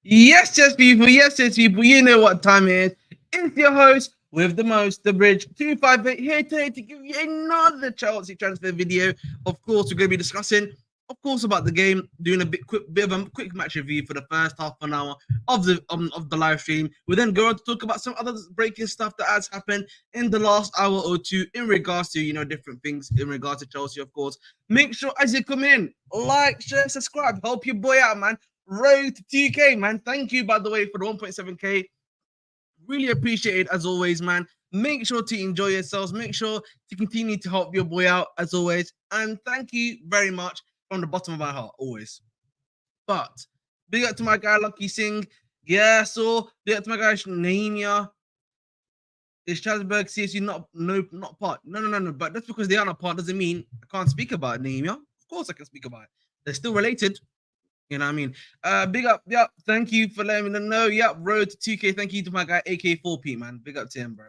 Yes, people. You know what time it is. It's your host with the most, the bridge 258 here today to give you another Chelsea transfer video. Of course, we're going to be discussing, of course, about the game, doing a bit of a quick match review for the first half an hour of the live stream. We then go on to talk about some other breaking stuff that has happened in the last hour or two in regards to different things in regards to Chelsea. Of course, make sure as you come in, like, share, subscribe, help your boy out, man. Road to 2K, man. Thank you, by the way, for the 1.7K. Really appreciate it as always, man. Make sure to enjoy yourselves. Make sure to continue to help your boy out as always. And thank you very much from the bottom of my heart, always. But big up to my guy Lucky Singh. Yeah, so big up to my guy Naimia. Is Strasbourg CSU not part? No. But that's because they are not part doesn't mean I can't speak about Naimia. Of course I can speak about it. They're still related. You know what I mean? Big up, yeah. Thank you for letting me know. Yeah, road to 2K. Thank you to my guy AK4P, man. Big up to him, bro.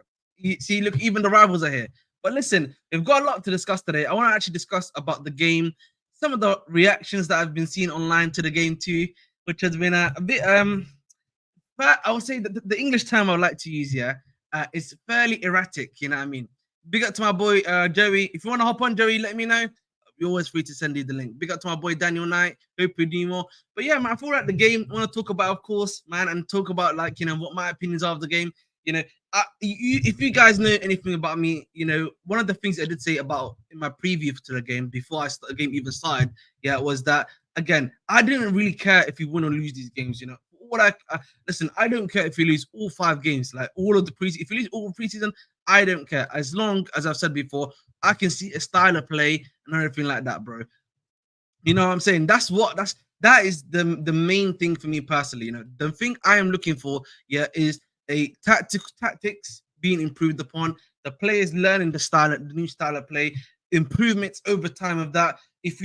See, look, even the rivals are here. But listen, we've got a lot to discuss today. I want to actually discuss about the game, some of the reactions that I've been seeing online to the game too, which has been a bit but I would say that the English term I would like to use here is fairly erratic. You know what I mean? Big up to my boy Joey. If you want to hop on, Joey, let me know. You're always free to send you the link. Big up to my boy Daniel Knight. Hope you do more. But yeah, man, I feel like the game. I want to talk about, of course, man, and talk about like what my opinions are of the game. If you guys know anything about me, one of the things I did say about in my preview to the game before the game even started, yeah, was that again, I didn't really care if you win or lose these games. What listen, I don't care if you lose all 5 games, like all of the preseason. If you lose all preseason, I don't care. As long as I've said before, I can see a style of play and everything like that, bro. You know what I'm saying? That is the main thing for me personally. The thing I am looking for, yeah, is a tactics being improved upon, the players learning the new style of play, improvements over time of that. If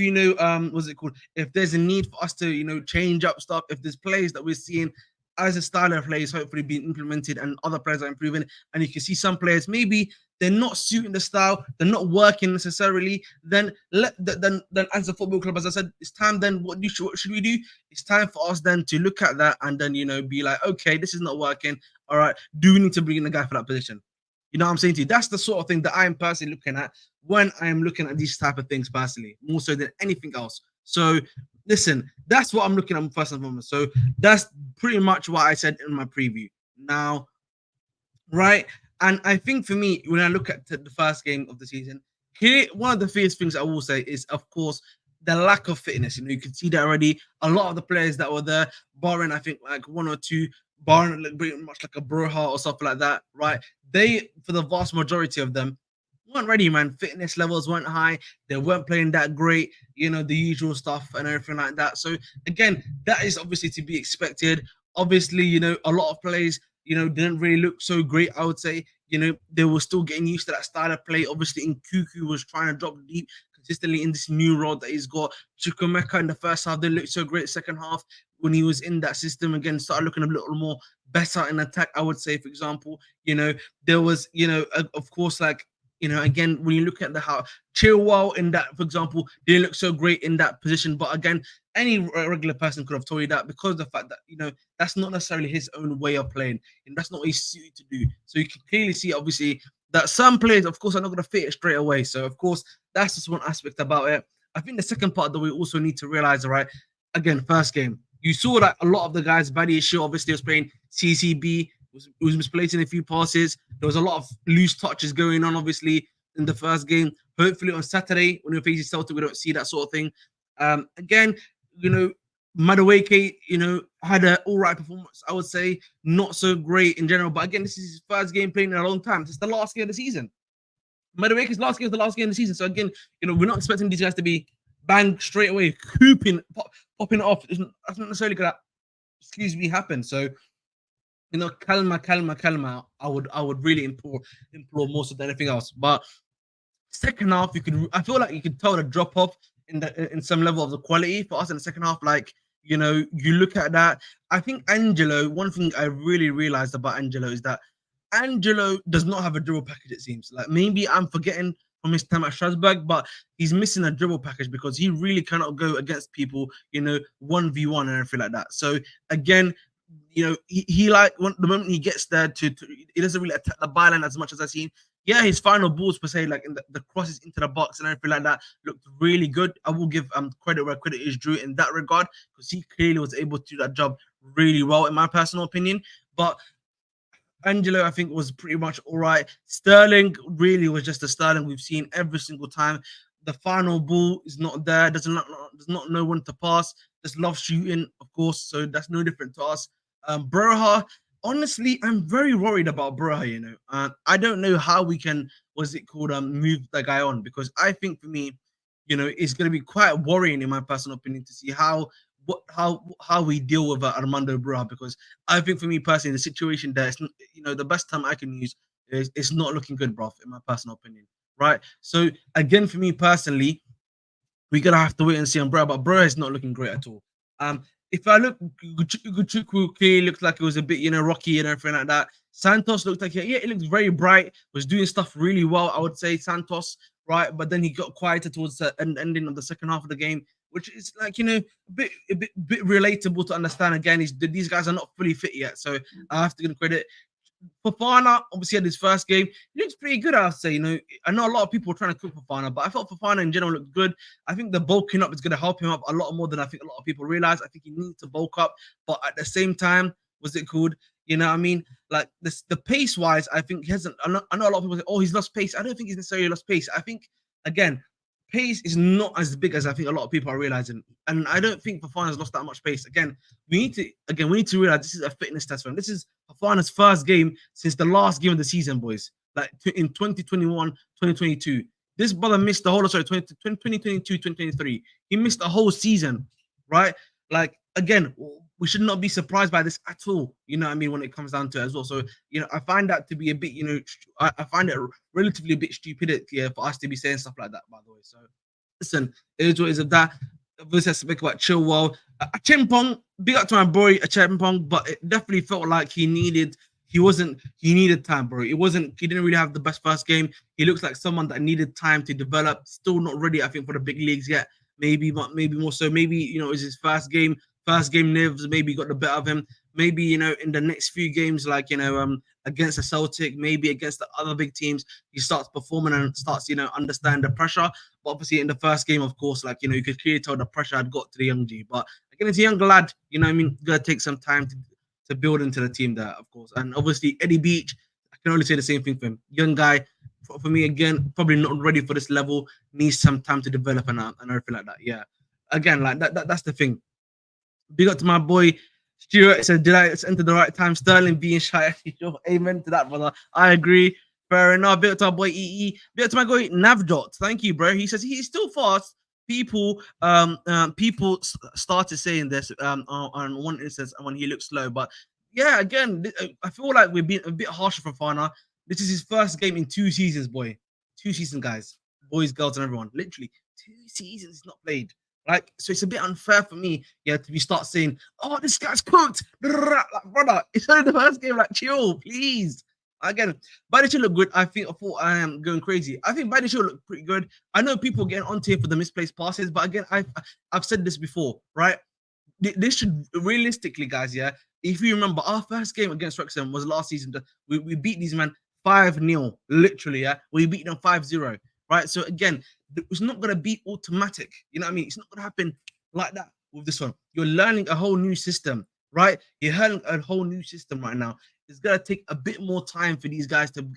what's it called? If there's a need for us to, change up stuff, if there's players that we're seeing as a style of play is hopefully being implemented and other players are improving, and you can see some players maybe they're not suiting the style, they're not working necessarily, then as a football club, as I said, it's time then what should we do? It's time for us then to look at that and then be like, okay, this is not working. All right, do we need to bring in a guy for that position? You know what I'm saying to you? That's the sort of thing that I am personally looking at when I am looking at these type of things personally, more so than anything else. So listen, that's what I'm looking at first and foremost. So that's pretty much what I said in my preview. Now, right? And I think for me, when I look at the first game of the season, here one of the first things I will say is, of course, the lack of fitness. You can see that already. A lot of the players that were there, barring I think like one or two, barring pretty much like a Broha or something like that, right? They, for the vast majority of them, weren't ready, man. Fitness levels weren't high. They weren't playing that great, the usual stuff and everything like that. So again, that is obviously to be expected. Obviously, a lot of players, didn't really look so great. I would say, they were still getting used to that style of play. Obviously, in Cuckoo was trying to drop deep consistently in this new role that he's got. Chukwemeka in the first half didn't look so great. Second half, when he was in that system again, started looking a little more better in attack. I would say, for example, there was, of course, like again, when you look at the how Chilwell in that, for example, didn't look so great in that position. But again, any regular person could have told you that because of the fact that, that's not necessarily his own way of playing. And that's not what he's suited to do. So you can clearly see, obviously, that some players, of course, are not going to fit it straight away. So, of course, that's just one aspect about it. I think the second part that we also need to realize, all right, again, first game, you saw that a lot of the guys, Buddy Issue, obviously, was playing CCB, was misplacing a few passes. There was a lot of loose touches going on, obviously, in the first game. Hopefully on Saturday, when we face Celtic, we don't see that sort of thing. Again, Madueke, had an all right performance. I would say not so great in general. But again, this is his first game playing in a long time. This is the last game of the season. Madueke's last game is the last game of the season. So again, we're not expecting these guys to be banged straight away, popping it off. That's not necessarily gonna, happen. So calma. I would really implore more so than anything else. But second half, I feel like you could tell the drop off in some level of the quality for us in the second half. Like, you look at that. I think Angelo, one thing I really realized about Angelo is that Angelo does not have a dribble package, it seems. Like maybe I'm forgetting from his time at Strasbourg, but he's missing a dribble package because he really cannot go against people, 1v1 and everything like that. So again, he like the moment he gets there to he doesn't really attack the byline as much as I've seen. Yeah, his final balls per se, like in the crosses into the box and everything like that, looked really good. I will give credit where credit is due in that regard because he clearly was able to do that job really well, in my personal opinion. But Angelo, I think, was pretty much all right. Sterling really was just a Sterling we've seen every single time. The final ball is not there. Does not know when to pass. Just loves shooting, of course. So that's no different to us. Broha, honestly, I'm very worried about Broha. I don't know how we can, what's it called, move the guy on because I think for me, it's going to be quite worrying in my personal opinion to see how we deal with Armando Broha because I think for me personally, the situation there, the best time I can use is it's not looking good, bro, in my personal opinion, right? So again, for me personally, we're gonna have to wait and see on Broha, but Broha is not looking great at all. If I look, Guiu clearly looks like it was a bit, rocky and everything like that. Santos looked like it looked very bright, was doing stuff really well. I would say Santos, right? But then he got quieter towards the ending of the second half of the game, which is like a bit relatable to understand. Again, these guys are not fully fit yet, so I have to give credit. Fofana obviously had his first game. He looks pretty good, I'll say. I know a lot of people are trying to cook Fofana, but I felt Fofana in general looked good. I think the bulking up is going to help him up a lot more than I think a lot of people realize. I think he needs to bulk up, but at the same time, was it called? You know what I mean? Like the pace wise, I think he hasn't. I know a lot of people say, "Oh, he's lost pace." I don't think he's necessarily lost pace. I think again, pace is not as big as I think a lot of people are realizing, and I don't think Fofana's lost that much pace. We need to realize this is a fitness test for him. This is Fofana's first game since the last game of the season, boys. Like in 2021, 2022. This brother missed the whole, 2022, 2023. He missed the whole season, right? Like, again, we should not be surprised by this at all. You know what I mean? When it comes down to it as well. So, I find that to be a bit, I find it relatively a bit stupidity for us to be saying stuff like that, by the way. So, listen, it is what it is of that. Obviously, I speak about Chilwell. Chimpong, big up to my boy, Chimpong, but it definitely felt like he needed time, bro. He didn't really have the best first game. He looks like someone that needed time to develop. Still not ready, I think, for the big leagues yet. Maybe more so. Maybe, it's his first game. First game Nivs maybe got the better of him. Maybe, in the next few games, like, against the Celtic, maybe against the other big teams, he starts performing and starts, understand the pressure. But obviously in the first game, of course, like, you could clearly tell the pressure had got to the young G. But again, it's a young lad, gonna take some time to build into the team there, of course. And obviously Eddie Beach, I can only say the same thing for him. Young guy, for me, again, probably not ready for this level, needs some time to develop and everything like that. Yeah. Again, like that's the thing. Big up to my boy Stuart. Said, did I enter the right time? Sterling being shy. Amen to that, brother. I agree. Fair enough. Big up to our boy EE. Big up to my boy Navdot. Thank you, bro. He says he's still fast. People started saying this on one instance when he looked slow. But yeah, again, I feel like we're being a bit harsher for Fana. This is his first game in 2 seasons, boy. 2 seasons, guys. Boys, girls, and everyone. Literally 2 seasons he's not played. Like, so it's a bit unfair for me, to start saying, "Oh, this guy's cooked." Like, brother, it's only the first game. Like, chill, please. Again, Badiashile look good. I thought I am going crazy. I think Badiashile look pretty good. I know people getting onto him for the misplaced passes, but again, I've said this before, right? This should realistically, guys, if you remember, our first game against Wrexham was last season. We beat these men 5-0, literally, we beat them 5-0, right? So again, it's not going to be automatic. You know what I mean? It's not going to happen like that with this one. You're learning a whole new system, right? You're learning a whole new system right now. It's going to take a bit more time for these guys to,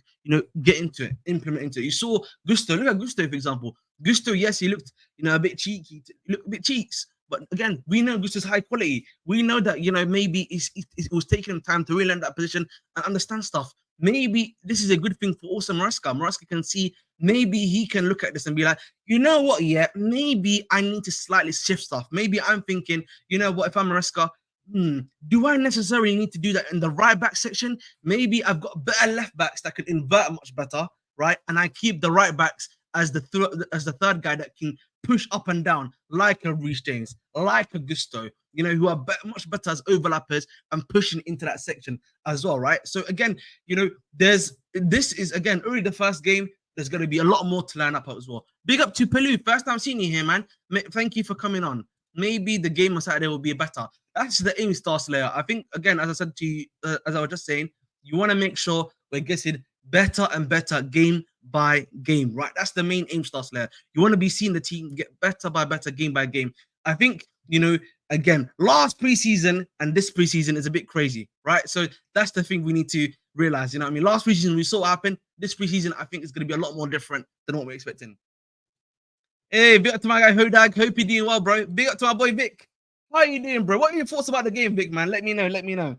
get into it, implement into it. You saw Gusto. Look at Gusto, for example. Gusto, yes, he looked, a bit cheeky. He looked a bit cheeks. But again, we know Gusto's high quality. We know that, maybe it was taking him time to really learn that position and understand stuff. Maybe this is a good thing for also Maresca. Maresca can see, maybe he can look at this and be like, you know what, maybe I need to slightly shift stuff. Maybe I'm thinking, you know what, if I'm Maresca, do I necessarily need to do that in the right back section? Maybe I've got better left backs that can invert much better, right? And I keep the right backs as the third guy that can push up and down, like a Reece James, like a Gusto, who are much better as overlappers and pushing into that section as well, right? So again, this is again already the first game. There's going to be a lot more to line up as well. Big up to Pelu. First time seeing you here, man. Thank you for coming on. Maybe the game on Saturday will be better. That's the aim, Star Slayer. I think, again, as I said to you, as I was just saying, you want to make sure we're getting better and better game by game, right? That's the main aim, Star Slayer. You want to be seeing the team get better by better game by game. I think, again, last preseason and this preseason is a bit crazy, right? So that's the thing we need to realize. You know what I mean? Last preseason we saw what happened. This preseason, I think it's going to be a lot more different than what we're expecting. Hey, big up to my guy Hodag. Hope you're doing well, bro. Big up to my boy Vic. How are you doing, bro? What are your thoughts about the game, Vic, man? Let me know. Let me know.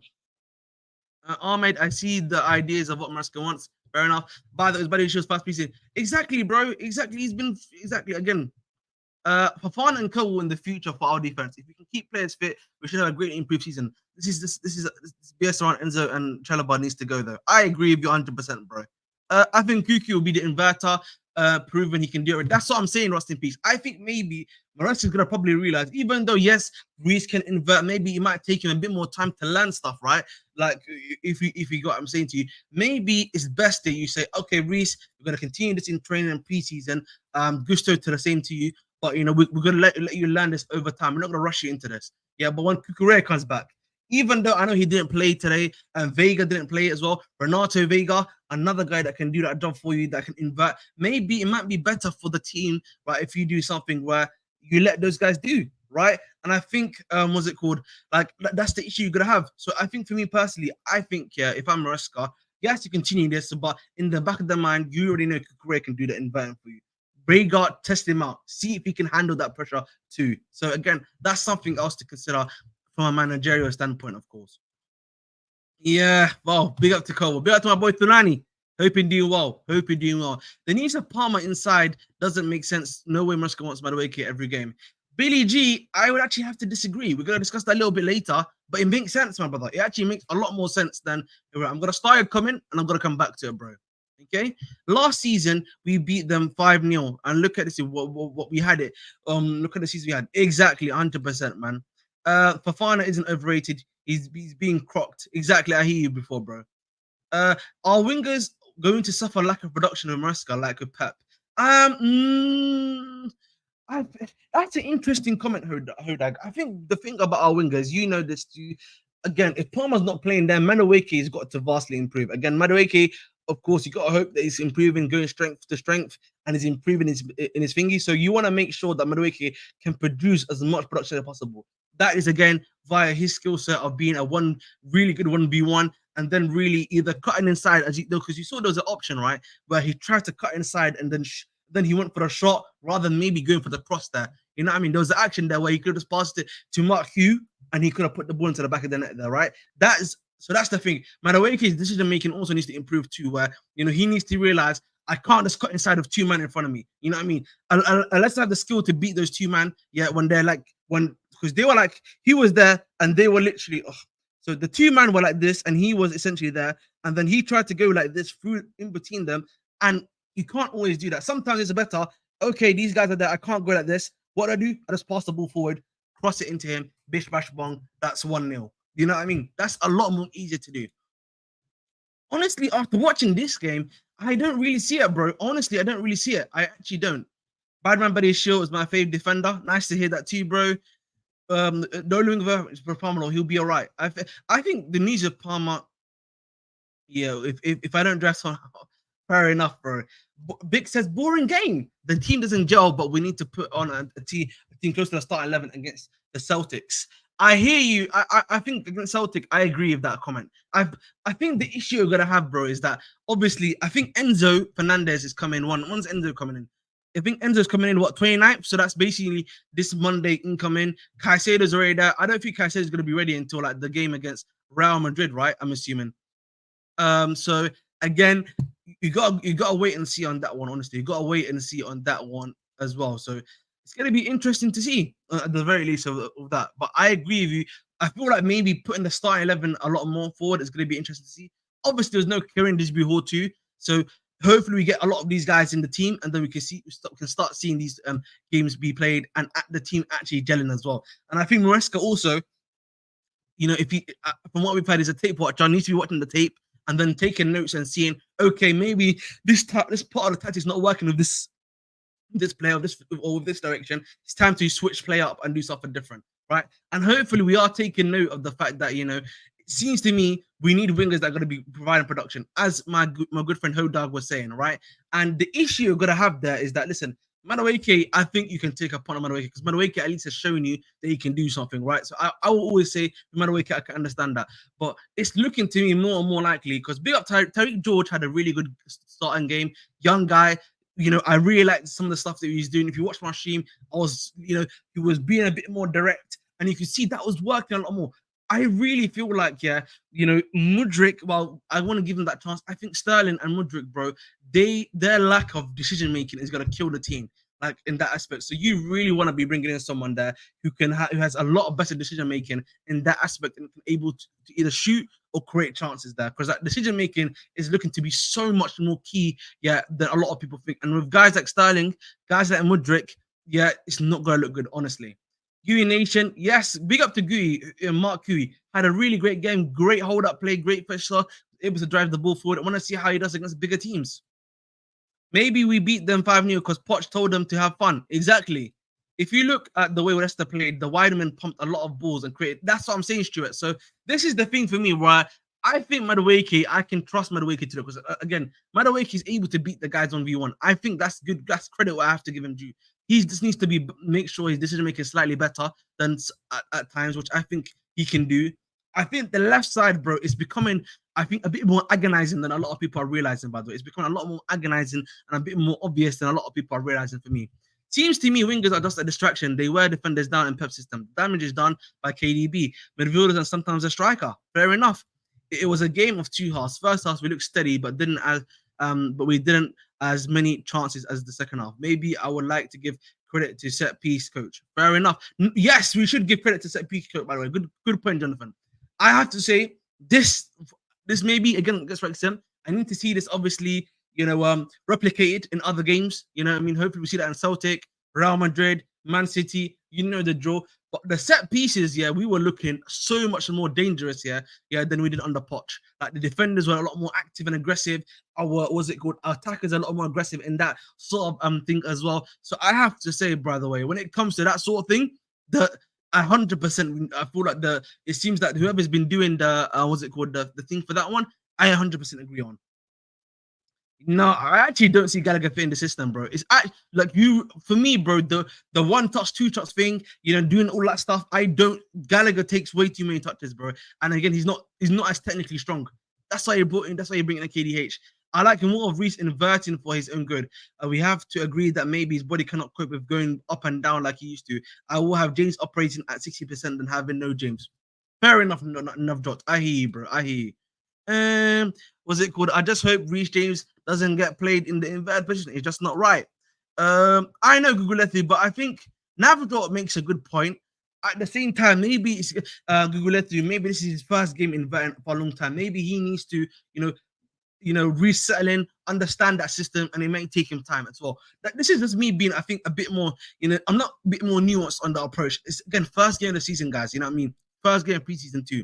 Ahmed, I see the ideas of what Maresca wants. Fair enough. By the way, shows fast pacing. Exactly, bro. Exactly. He's been again. Fafana and Co in the future for our defense. If we can keep players fit, we should have a great improved season. This is BS around Enzo and Chalobah needs to go though. I agree with you 100%, bro. I think Kuki will be the inverter, proven he can do it. That's what I'm saying, rest in peace. I think maybe Maresca is gonna probably realize, even though yes, Reese can invert, maybe it might take him a bit more time to learn stuff, right? Like if you got what I'm saying to you, maybe it's best that you say, okay, Reese, we're gonna continue this in training and preseason. Gusto to the same to you. But we're gonna let you learn this over time. We're not gonna rush you into this. Yeah, but when Cucurella comes back, even though I know he didn't play today, and Vega didn't play as well, Renato Vega, another guy that can do that job for you, that can invert. Maybe it might be better for the team, right? If you do something where you let those guys do, right? And I think, what's it called? Like that's the issue you're gonna have. So I think for me personally, I think if I'm Maresca, yes, you continue this, but in the back of the mind, you already know Cucurella can do the inverting for you. Brayguard, test him out, see if he can handle that pressure too. So again, that's something else to consider from a managerial standpoint, of course. Yeah, well, big up to Kobo. Big up to my boy Tunani. Hope you're doing well. Hope you're doing well. The news of Palmer inside doesn't make sense. No way Maresca wants Madueke every game. Billy G, I would actually have to disagree. We're going to discuss that a little bit later, but it makes sense, my brother. It actually makes a lot more sense than I'm going to start a comment and I'm going to come back to it, bro. Okay, last season we beat them 5-0, and look at this. What we had it. Look at the season we had. Exactly, 100%, man. Fafana isn't overrated. He's being crocked. Exactly, I hear you before, bro. Our wingers going to suffer lack of production with Maresca, like with Pep. That's an interesting comment, Hodag. I think the thing about our wingers, this too. Again, if Palmer's not playing there, Madueke has got to vastly improve. Again, Madueke, of course, you got to hope that he's improving, going strength to strength, and he's improving in his thingy. So you want to make sure that Madueke can produce as much production as possible. That is, again, via his skill set of being a really good 1v1, and then really either cutting inside, because you saw there was an option, right, where he tried to cut inside and then he went for a shot rather than maybe going for the cross there. You know what I mean? There was an action there where he could have just passed it to Mark Guiu and he could have put the ball into the back of the net there, right? That's the thing. Madueke's decision making also needs to improve too, where he needs to realize I can't just cut inside of two men in front of me. You know what I mean? Unless I have the skill to beat those two men, when they're because they were he was there and they were literally so the two men were like this and he was essentially there, and then he tried to go like this through in between them, and you can't always do that. Sometimes it's better. Okay, these guys are there. I can't go like this. What I do? I just pass the ball forward, cross it into him, bish bash bong. That's 1-0. You know what I mean? That's a lot more easier to do. Honestly, after watching this game, I don't really see it, bro. Honestly, I don't really see it. I actually don't. Badman Buddy Shield is my favorite defender. Nice to hear that too, bro. No longer for Palmer, he'll be all right. I think the needs of Palmer. Yeah, if I don't dress on, fair enough, bro. Big says boring game. The team doesn't gel, but we need to put on a team close to the starting 11 against the Celtics. I hear you. I think against Celtic, I agree with that comment. I think the issue you're gonna have, bro, is that obviously I think Enzo Fernandez is coming. When's Enzo coming in? I think Enzo's coming in 29th, so that's basically this Monday incoming. Caicedo's already there. I don't think Caicedo's gonna be ready until like the game against Real Madrid, right? I'm assuming. So again, you gotta wait and see on that one. Honestly, you gotta wait and see on that one as well. So it's gonna be interesting to see at the very least of that. But I agree with you. I feel like maybe putting the starting 11 a lot more forward is gonna be interesting to see. Obviously, there's no Kieran Disby Hall too, so hopefully we get a lot of these guys in the team, and then we can start seeing these games be played and at the team actually gelling as well. And I think Maresca also, if he from what we've had is a tape watcher, needs to be watching the tape and then taking notes and seeing, okay, maybe this part of the tactics not working with this player or with this direction. It's time to switch play up and do something different. right? And hopefully we are taking note of the fact that, it seems to me we need wingers that are going to be providing production, as my good friend Hodog was saying, right? And the issue you're going to have there is that, listen, Madueke, I think you can take a punt on Madueke because Madueke at least has shown you that he can do something, right? So I will always say Madueke, I can understand that. But it's looking to me more and more likely because big up Tariq George had a really good starting game, young guy. I really liked some of the stuff that he was doing. If you watch my stream, I was, he was being a bit more direct. And you can see that was working a lot more. I really feel like, Mudryk, well, I want to give him that chance. I think Sterling and Mudryk, bro, their lack of decision making is gonna kill the team, like in that aspect. So you really want to be bringing in someone there who has a lot of better decision making in that aspect and able to either shoot or create chances there, because that decision making is looking to be so much more key, than a lot of people think. And with guys like Sterling, guys like Mudryk, it's not gonna look good, honestly. Guiu Nation, yes, big up to Guiu. Mark Guiu had a really great game, great hold up play, great pressure, able to drive the ball forward. I want to see how he does against bigger teams. Maybe we beat them 5-0 because Poch told them to have fun. Exactly. If you look at the way Leicester played, the Wideman pumped a lot of balls and created. That's what I'm saying, Stuart. So this is the thing for me, where I think Madueke, I can trust Madueke to do it because, again, Madueke is able to beat the guys on V1. I think that's good. That's credit what I have to give him due. He just needs to make sure his decision making is slightly better than at times, which I think he can do. I think the left side, bro, is becoming, I think, a bit more agonizing than a lot of people are realizing, by the way. It's becoming a lot more agonizing and a bit more obvious than a lot of people are realizing for me. Seems to me wingers are just a distraction. They wear defenders down in Pep system. Damage is done by KDB, midfielders, and sometimes a striker. Fair enough. It was a game of two halves. First half we looked steady, but we didn't as many chances as the second half. Maybe I would like to give credit to set piece coach. Fair enough. Yes, we should give credit to set piece coach. By the way, good point, Jonathan. I have to say this maybe again against Wrexham. I need to see this obviously, replicated in other games. I mean, hopefully we see that in Celtic, Real Madrid, Man City. You know the draw. But the set pieces, we were looking so much more dangerous, than we did under Poch. Like the defenders were a lot more active and aggressive. Our attackers are a lot more aggressive in that sort of thing as well. So I have to say, by the way, when it comes to that sort of thing, 100%. I feel like it seems that whoever's been doing the thing for that one, I 100% agree on. No, I actually don't see Gallagher fit in the system, bro. It's like for me, bro. The one touch, two touch thing, doing all that stuff. Gallagher takes way too many touches, bro. And again, he's not as technically strong. That's why you brought in. That's why you bring in a KDH. I like more of Reece inverting for his own good. We have to agree that maybe his body cannot cope with going up and down like he used to. I will have James operating at 60% than having no James. Fair enough, not enough dots. I hear you, bro. I hear you. What's it called? I just hope Reece James doesn't get played in the inverted position. It's just not right. I know Guguletu, but I think Navador makes a good point. At the same time, maybe it's Guguletu. Maybe this is his first game inverted for a long time. Maybe he needs to, resettle in, understand that system, and it may take him time as well. This is just me being, I think, a bit more, I'm not a bit more nuanced on the approach. It's again first game of the season, guys. You know what I mean? First game of preseason 2.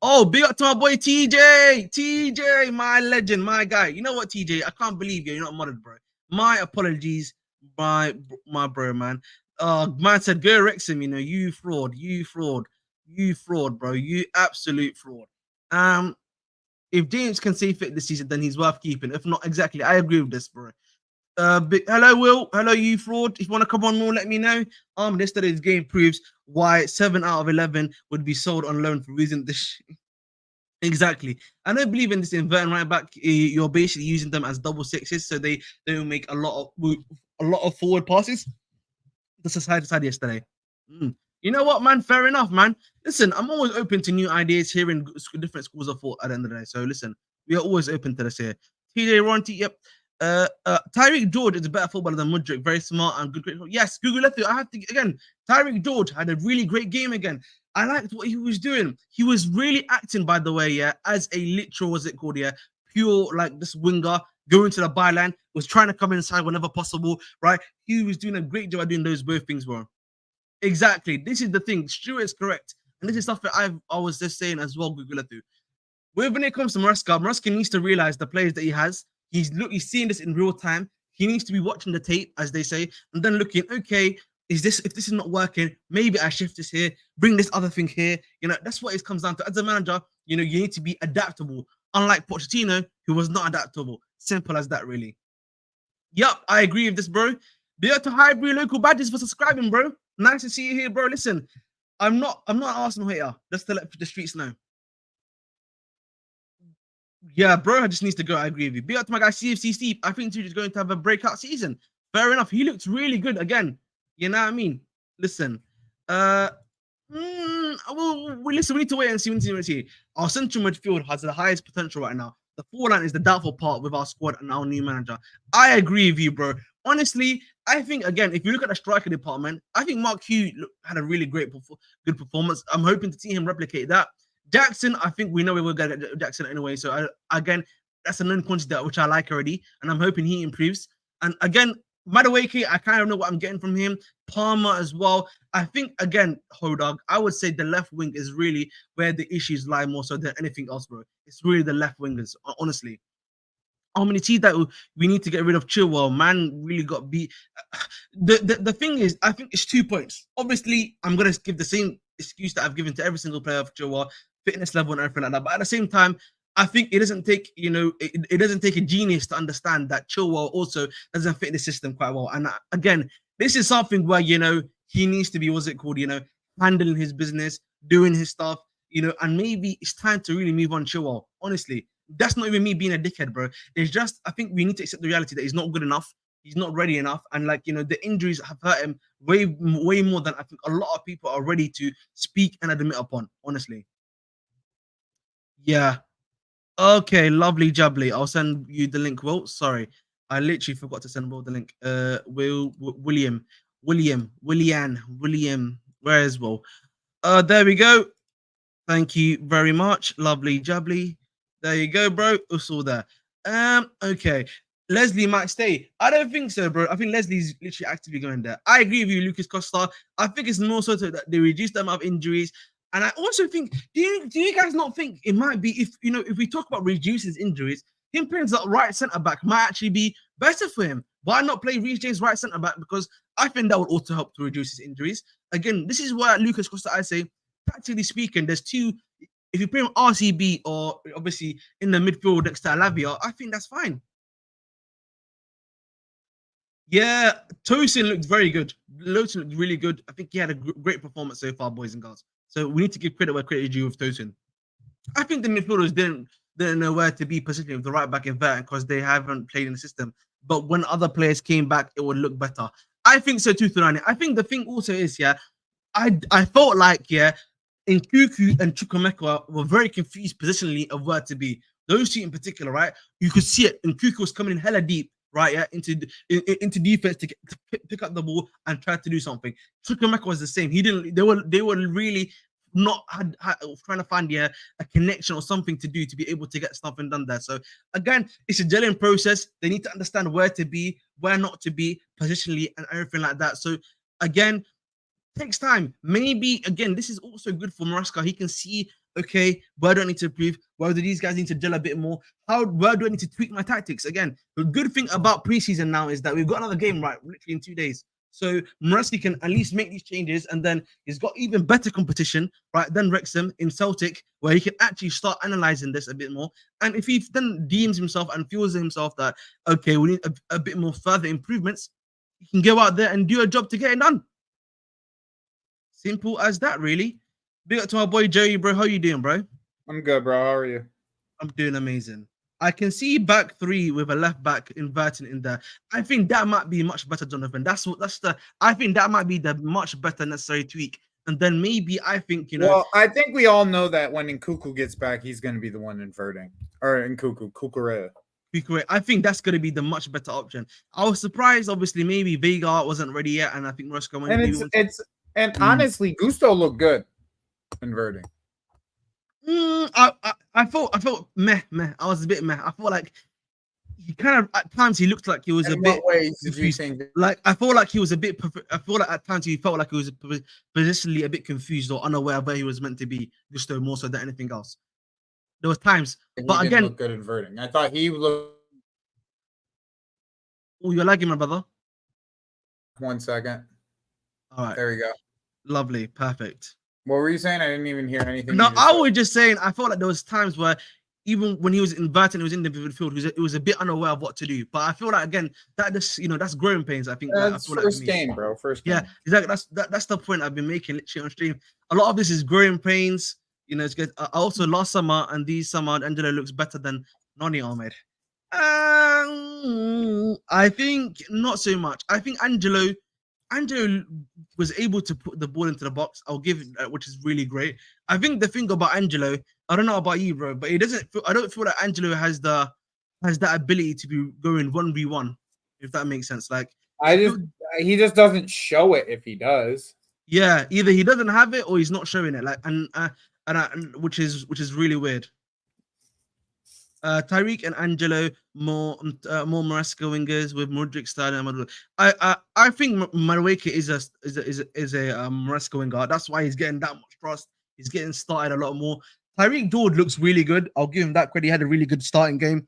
Oh, big up to my boy TJ, my legend, my guy. You know what, TJ? I can't believe you're not modded, bro. My apologies, my bro, man. Man said go Wrexham. You fraud, bro. You absolute fraud. If James can stay fit this season, then he's worth keeping. If not, exactly, I agree with this, bro. Hello, Will. Hello, you fraud. If you want to come on more, let me know. Yesterday's game proves why 7 out of 11 would be sold on loan for reason this. Exactly. I don't believe in this inverting right back. You're basically using them as double sixes, so they will make a lot of forward passes. That's a side yesterday. You know what, man? Fair enough, man. Listen, I'm always open to new ideas, hearing different schools of thought at the end of the day. So listen, we are always open to this here. TJ Ronti, yep. Tyreek George is a better footballer than Mudryk. Very smart and good. Yes, Google Letu. I have to again. Tyreek George had a really great game again. I liked what he was doing. He was really acting, by the way, as a literal, pure like this winger going to the byline, was trying to come inside whenever possible, right? He was doing a great job at doing those both things, bro. Exactly. This is the thing. Stuart is correct, and this is stuff that I was just saying as well, Google Letu. When it comes to Maresca needs to realize the players that he has. He's seeing this in real time. He needs to be watching the tape, as they say, and then looking, okay, if this is not working, maybe I shift this here, bring this other thing here. That's what it comes down to. As a manager, you need to be adaptable. Unlike Pochettino, who was not adaptable. Simple as that, really. Yup, I agree with this, bro. Be out to Highbury local badges for subscribing, bro. Nice to see you here, bro. Listen, I'm not an Arsenal hater. Just to let the streets know. Yeah, bro, just needs to go. I agree with you. Be out to my guy CFC Steve. I think he's going to have a breakout season. Fair enough. He looks really good again. You know what I mean? Listen, listen. We need to wait and see. Our central midfield has the highest potential right now. The forward is the doubtful part with our squad and our new manager. I agree with you, bro. Honestly, I think again, if you look at the striker department, I think Mark Guiu had a really good performance. I'm hoping to see him replicate that. Jackson, I think we know we will get Jackson anyway. So again, that's a known quantity which I like already, and I'm hoping he improves. And again, Madueke, I kind of know what I'm getting from him. Palmer as well. I think again, Hodog, I would say the left wing is really where the issues lie more so than anything else, bro. It's really the left wingers, honestly. How many teams that we need to get rid of Chilwell? Man, really got beat. The thing is, I think it's 2 points. Obviously, I'm gonna give the same excuse that I've given to every single player of Chilwell, fitness level and everything like that. But at the same time, I think it doesn't take it doesn't take a genius to understand that Chilwell also doesn't fit the system quite well. And again, this is something where he needs to be handling his business, doing his stuff, and maybe it's time to really move on Chilwell. Honestly, that's not even me being a dickhead, bro. It's just I think we need to accept the reality that he's not good enough. He's not ready enough, and the injuries have hurt him way more than I think a lot of people are ready to speak and admit upon. Honestly, yeah. Okay, lovely jubbly. I'll send you the link. Will, sorry, I literally forgot to send Will the link. William. Where is Will? There we go. Thank you very much. Lovely jubbly. There you go, bro. It's all there. Okay. Leslie might stay. I don't think so, bro. I think Leslie's literally actively going there. I agree with you, Lucas Costa. I think it's more so that they reduce the amount of injuries. And I also think, do you guys not think it might be if we talk about reducing injuries, him playing that right centre back might actually be better for him. Why not play Reece James right centre back? Because I think that would also help to reduce his injuries. Again, this is where Lucas Costa, I say, practically speaking, there's two. If you play on RCB or obviously in the midfield next to Alavia, I think that's fine. Yeah, Tosin looked very good. Tosin looked really good. I think he had a great performance so far, boys and girls. So we need to give credit where credit is due with Tosin. I think the midfielders didn't know where to be positioned with the right back in there because they haven't played in the system. But when other players came back, it would look better. I think so too, Thurani. I think the thing also is, I felt like, Nkuku and Chukwuemeka were very confused positionally of where to be. Those two in particular, right? You could see it. Nkuku was coming in hella deep, right? Yeah, into defense to pick up the ball and try to do something. Chukwuemeka was the same. He didn't. They were really not trying to find a connection or something to do to be able to get something done there. So again, it's a gelling process. They need to understand where to be, where not to be, positionally, and everything like that. So again, takes time. Maybe again, this is also good for Maresca. He can see, okay, where do I need to improve? Where do these guys need to gel a bit more? Where do I need to tweak my tactics? Again, the good thing about preseason now is that we've got another game right, literally in 2 days. So Maresca can at least make these changes, and then he's got even better competition, right, than Wrexham in Celtic, where he can actually start analyzing this a bit more. And if he then deems himself and feels himself that, okay, we need a bit more further improvements, he can go out there and do a job to get it done. Simple as that, really. Big up to my boy Joey, bro. How you doing, bro? I'm good, bro. How are you? I'm doing amazing. I can see back three with a left back inverting in there. I think that might be much better, Jonathan. I think that might be the much better necessary tweak. And then maybe I think, Well, I think we all know that when Nkuku gets back, he's going to be the one inverting. Or Kukurea. I think that's going to be the much better option. I was surprised, obviously, maybe Vega wasn't ready yet, and I think Maresca went. And honestly, Gusto looked good inverting. I felt meh. I was a bit meh. I felt like he kind of at times he looked like he was a bit. Ways did you think? Like I feel like he was a bit. I feel like at times he felt like he was positionally a bit confused or unaware of where he was meant to be. Gusto more so than anything else. There was times, but again, look good inverting. I thought he looked. Oh, you're lagging, my brother. 1 second. All right, There we go. lovely, perfect. What were you saying? I didn't even hear anything. No, You just I said. was just saying. I felt like there was times where even when he was inverting, he was in the midfield. He was a bit unaware of what to do. But I feel like again that just that's growing pains. I think like I That's feel like for first me. game, bro. First Yeah, game. exactly. That's the point I've been making literally on stream. A lot of this is growing pains. It's good. Also, last summer and this summer, Angelo looks better than Noni Ahmed. I think not so much. I think Angelo was able to put the ball into the box. I'll give it that, which is really great. I think the thing about Angelo, I don't know about you, bro, but he doesn't. I don't feel like Angelo has that ability to be going 1v1, if that makes sense. Like He just doesn't show it if he does. yeah, either he doesn't have it or he's not showing it. Like and which is really weird. Tyreek and Angelo more Maresca wingers with Modric style and I think Maresca is a Maresca winger. That's why he's getting that much trust. He's getting started a lot more. Tyreek Doue looks really good. I'll give him that credit. He had a really good starting game.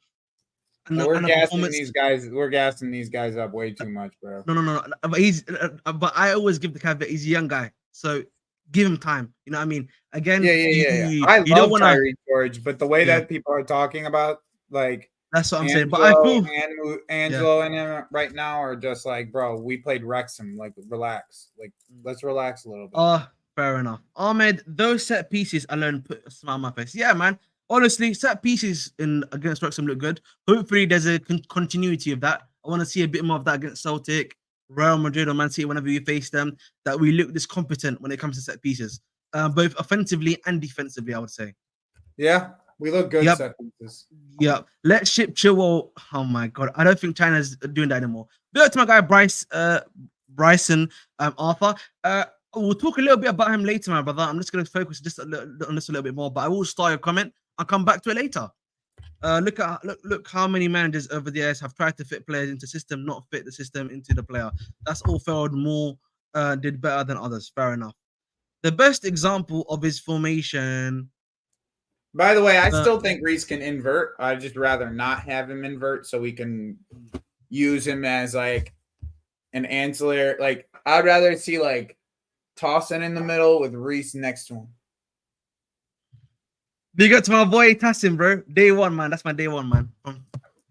We're And a gassing performance. these guys. We're gassing these guys up way too much, bro. No. But I always give the caveat. He's a young guy, so give him time. You know what I mean? Again, Yeah. I you love don't want to. Tyree George, but the way Yeah. that people are talking about, like, That's what I'm saying. But I feel Angelo and him right now are just like, bro, we played Wrexham. Like, relax. Like, let's relax a little bit. Fair enough. Ahmed, those set pieces alone put a smile on my face. Yeah, man. Honestly, set pieces in against Wrexham look good. Hopefully, there's a continuity of that. I want to see a bit more of that against Celtic, Real Madrid, or Man City whenever we face them. That we look this competent when it comes to set pieces, both offensively and defensively. I would say. Yeah, we look good. Yep. Set pieces. Yep. Let's ship Chilwell. Oh my god, I don't think China's doing that anymore. Go to my guy Bryson Arthur. We'll talk a little bit about him later, my brother. I'm just going to focus just on this a little bit more, but I will start your comment. I'll come back to it later. Look how many managers over the years have tried to fit players into system, not fit the system into the player. That's all failed. More did better than others. Fair enough. The best example of his formation. By the way, I still think Reese can invert. I'd just rather not have him invert so we can use him as like an ancillary. Like, I'd rather see like Tossing in the middle with Reese next to him. Big up to my boy Tassin, bro. Day one, man. That's my day one, man.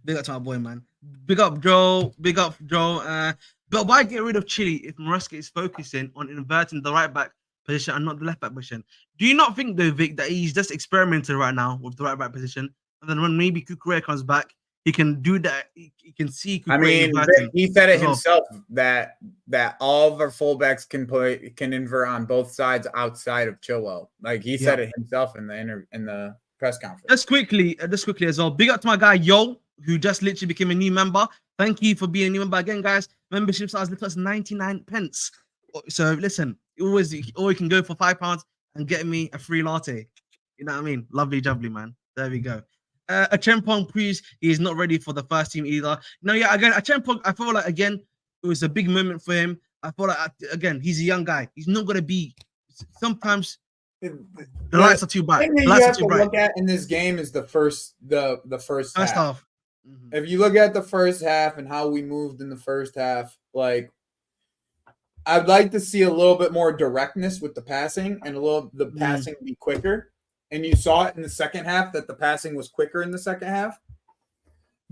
Big up to my boy, man. Big up, Joe. Big up, Joe. But why get rid of Chile if Maresca is focusing on inverting the right back position and not the left back position? Do you not think, though, Vic, that he's just experimenting right now with the right back position? And then when maybe Kukurea comes back, he can do that. He can see Kukurea inverting. He said it himself that all of our fullbacks can invert on both sides outside of Chilwell. Like he said it himself in the press conference. Just quickly as well. Big up to my guy Yo, who just literally became a new member. Thank you for being a new member again, guys. Membership starts little as 99 pence. So listen, or you can go for £5 and get me a free latte. You know what I mean? Lovely jubbly, man. There we go. Acheampong proves he is not ready for the first team either. No, yeah, again, Acheampong, I feel like again it was a big moment for him. I feel like again he's a young guy. He's not gonna be. Sometimes the lights are too bright. The thing that you have to look at in this game is the first half. Mm-hmm. If you look at the first half and how we moved in the first half, like I'd like to see a little bit more directness with the passing and the passing be quicker. And you saw it in the second half that the passing was quicker in the second half.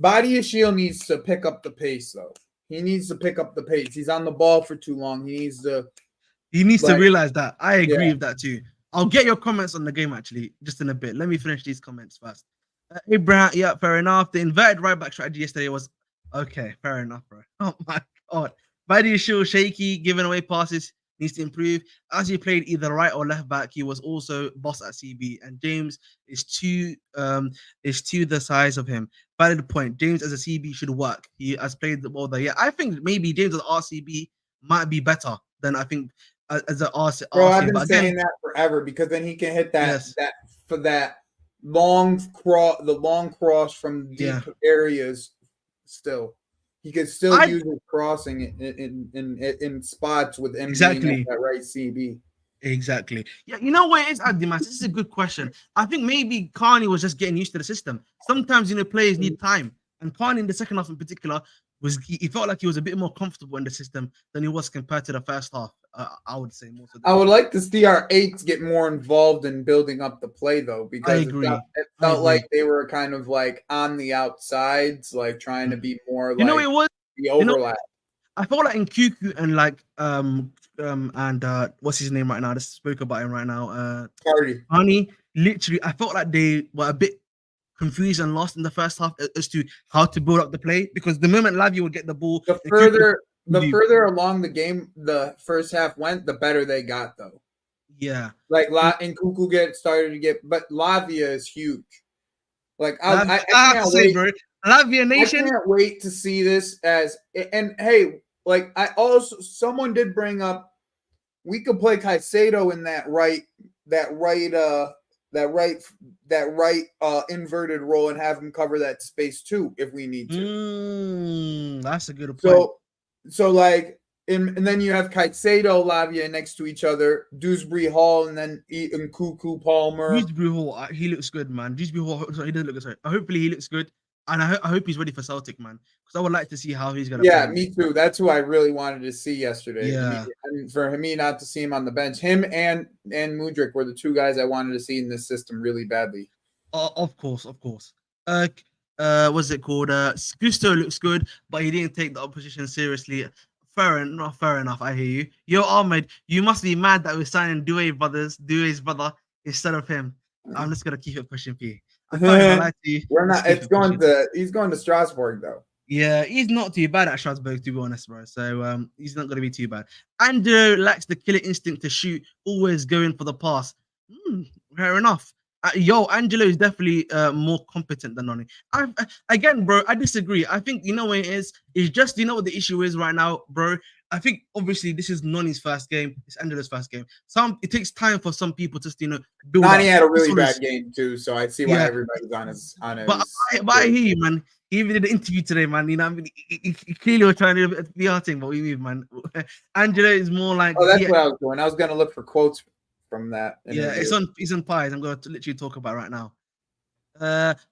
Badiashile needs to pick up the pace, though. He needs to pick up the pace. He's on the ball for too long. He needs to realize that. I agree with that too. I'll get your comments on the game actually just in a bit. Let me finish these comments first. Abraham, yeah, fair enough. The inverted right back strategy yesterday was okay. Fair enough, bro. Oh my god. Badiashile shaky, giving away passes. Needs to improve. As he played either right or left back, he was also boss at CB, and James is too the size of him. Valid point. James as a CB should work. He has played the ball there. Yeah, I think maybe James as RCB might be better than I think as an RC. Bro, I've been saying that forever because then he can hit that long cross from deep areas still. He could still use his crossing in spots with him being at that right CB. Exactly. Yeah, you know what it is, Adimas? This is a good question. I think maybe Carney was just getting used to the system. Sometimes, players need time. And Carney in the second half in particular he felt like he was a bit more comfortable in the system than he was compared to the first half. I would say more so. I would like to see our eights get more involved in building up the play, though, because it felt like they were kind of like on the outsides, like trying to be more it was the overlap. I felt like in QQ and like what's his name right now? I just spoke about him right now. Carney. Literally, I felt like they were a bit confused and lost in the first half as to how to build up the play, because the moment Lavia would get the ball, the further along the game the first half went, the better they got, though. Yeah, like and Kuku started to get, but Lavia is huge. Like I can't wait, bro. Lavia Nation. I can't wait to see this and hey, like someone did bring up we could play Caicedo in that right inverted role and have him cover that space too if we need to. That's a good point. So like and then you have Caicedo, Lavia next to each other, Dewsbury Hall, and then Kuku Palmer. Dewsbury Hall, he looks good, man. Dewsbury Hall, he doesn't look good. Sorry. Hopefully he looks good, and I hope he's ready for Celtic, man. Because I would like to see how he's gonna. Yeah, me too. That's who I really wanted to see yesterday. Yeah, and for me not to see him on the bench, him and Mudryk were the two guys I wanted to see in this system really badly. Of course. What's it called? Gusto looks good, but he didn't take the opposition seriously. Fair enough. I hear you. Yo, Ahmed, you must be mad that we're signing Doue's brother instead of him. I'm just gonna keep it pushing for you. I can't lie to you. We're not. He's going to Strasbourg though. Yeah, he's not too bad at Strasbourg, to be honest, bro. So he's not gonna be too bad. Andrew lacks the killer instinct to shoot, always going for the pass. Fair enough. Angelo is definitely more competent than Noni. Again, bro, I disagree. I think you know what it is. It's just what the issue is right now, bro. I think obviously this is Noni's first game. It's Angelo's first game. It takes time for some people to build. Noni had a really bad game too, so I see why everybody's on his. But I hear you, man. He even did an interview today, man. You know, I mean, he clearly was trying to be our thing, but we move, man. Angelo is more like. Oh, that's what I was doing. I was gonna look for quotes from that. It's on pies. I'm going to literally talk about right now.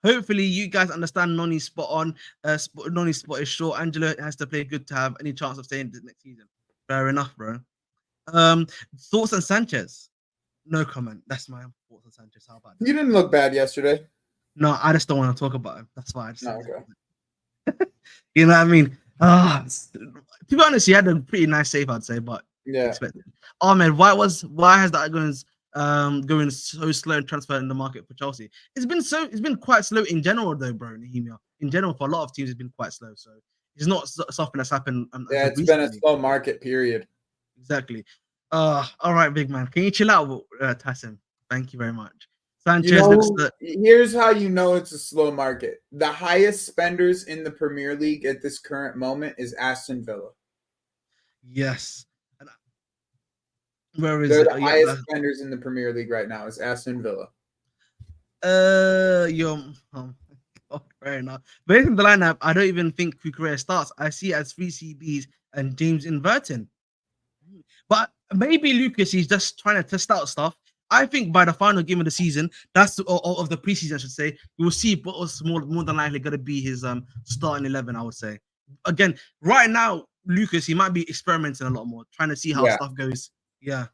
Hopefully you guys understand Noni's spot on. Noni's spot is short. Angelo has to play good to have any chance of staying this next season. Fair enough, bro. Thoughts on Sanchez? No comment. That's my thoughts on Sanchez. How about that? You didn't look bad yesterday. No, I just don't want to talk about him. That's why I just okay. You know what I mean? To be honest, he had a pretty nice save, I'd say, but expected. Oh man, why has that going so slow and transfer in the market for Chelsea? It's been quite slow in general though, bro. Nehemia. In general, for a lot of teams, it's been quite slow. So it's not something that's happened. It's recently. Been a slow market period. Exactly. All right, big man. Can you chill out, Tassim? Thank you very much. Sanchez here's how you know it's a slow market. The highest spenders in the Premier League at this current moment is Aston Villa. Yes. Where is They're the highest spenders in the Premier League right now is Aston Villa. Fair enough. Based on the lineup, I don't even think Kukurea starts. I see it as 3 CBs and James inverting. But maybe Lucas is just trying to test out stuff. I think by the final game of the season, of the preseason, I should say, we will see what was more than likely going to be his starting 11. I would say. Again, right now, Lucas, he might be experimenting a lot more, trying to see how stuff goes. Yeah,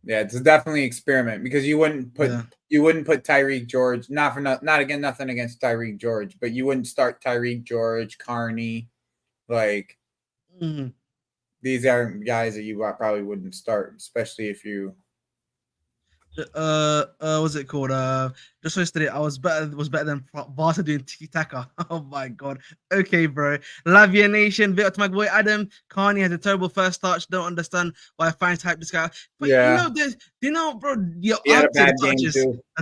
it's definitely experiment because you wouldn't put Tyreek George nothing against Tyreek George, but you wouldn't start Tyreek George, Carney, like these are guys that you probably wouldn't start, especially if you. What's it called? Just yesterday, I was better than Barca doing tiki taka. Oh my god. Okay, bro. Lavia Nation, bit to my boy Adam. Carney has a terrible first touch. Don't understand why fans hype this guy. But you know, bro, the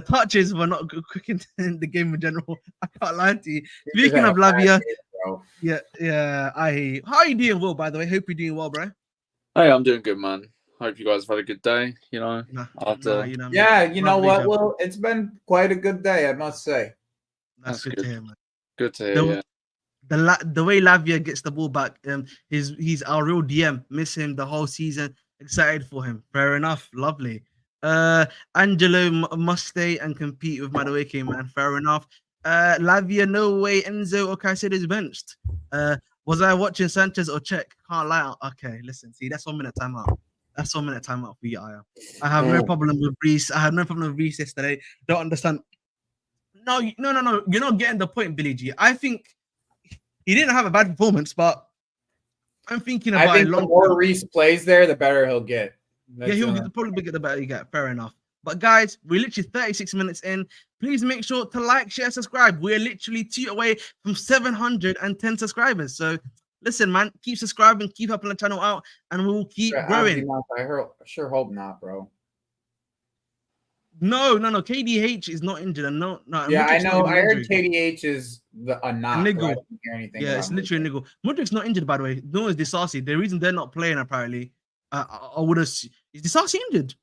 touches were not good quick in the game in general. I can't lie to you. Speaking of Lavia, I hear you. How are you doing, Will? By the way, hope you're doing well, bro. Hey, I'm doing good, man. Hope you guys have had a good day, you know. You know what? Well, it's been quite a good day, I must say. That's good to hear, man. Good to hear. The way Lavia gets the ball back, he's our real DM. Miss him the whole season. Excited for him. Fair enough. Lovely. Angelo must stay and compete with Madueke, man. Fair enough. Lavia, no way. Enzo or Caicedo is benched. Was I watching Sanchez or Czech? Can't lie. Okay, listen. See, that's 1 minute timeout. That's 1 minute timeout for you, Aya. I have no problem with Reece. I had no problem with Reece yesterday. Don't understand. No. You're not getting the point, Billy G. I think he didn't have a bad performance, but I'm thinking about. I think the more Reece plays there, the better he'll get. Yeah, he'll probably get the better you get. Fair enough. But guys, we're literally 36 minutes in. Please make sure to like, share, subscribe. We're literally 2 away from 710 subscribers. So listen, man, keep subscribing, keep helping the channel out, and we'll keep growing. I sure hope not, bro. No. KDH is not injured, and no. Yeah, I know. I heard KDH is a knock. A niggle. I didn't hear anything. Yeah, it's literally a niggle. Mudrik's not injured, by the way. No, it's Disasi. The reason they're not playing, apparently, I would have. Is Disasi injured?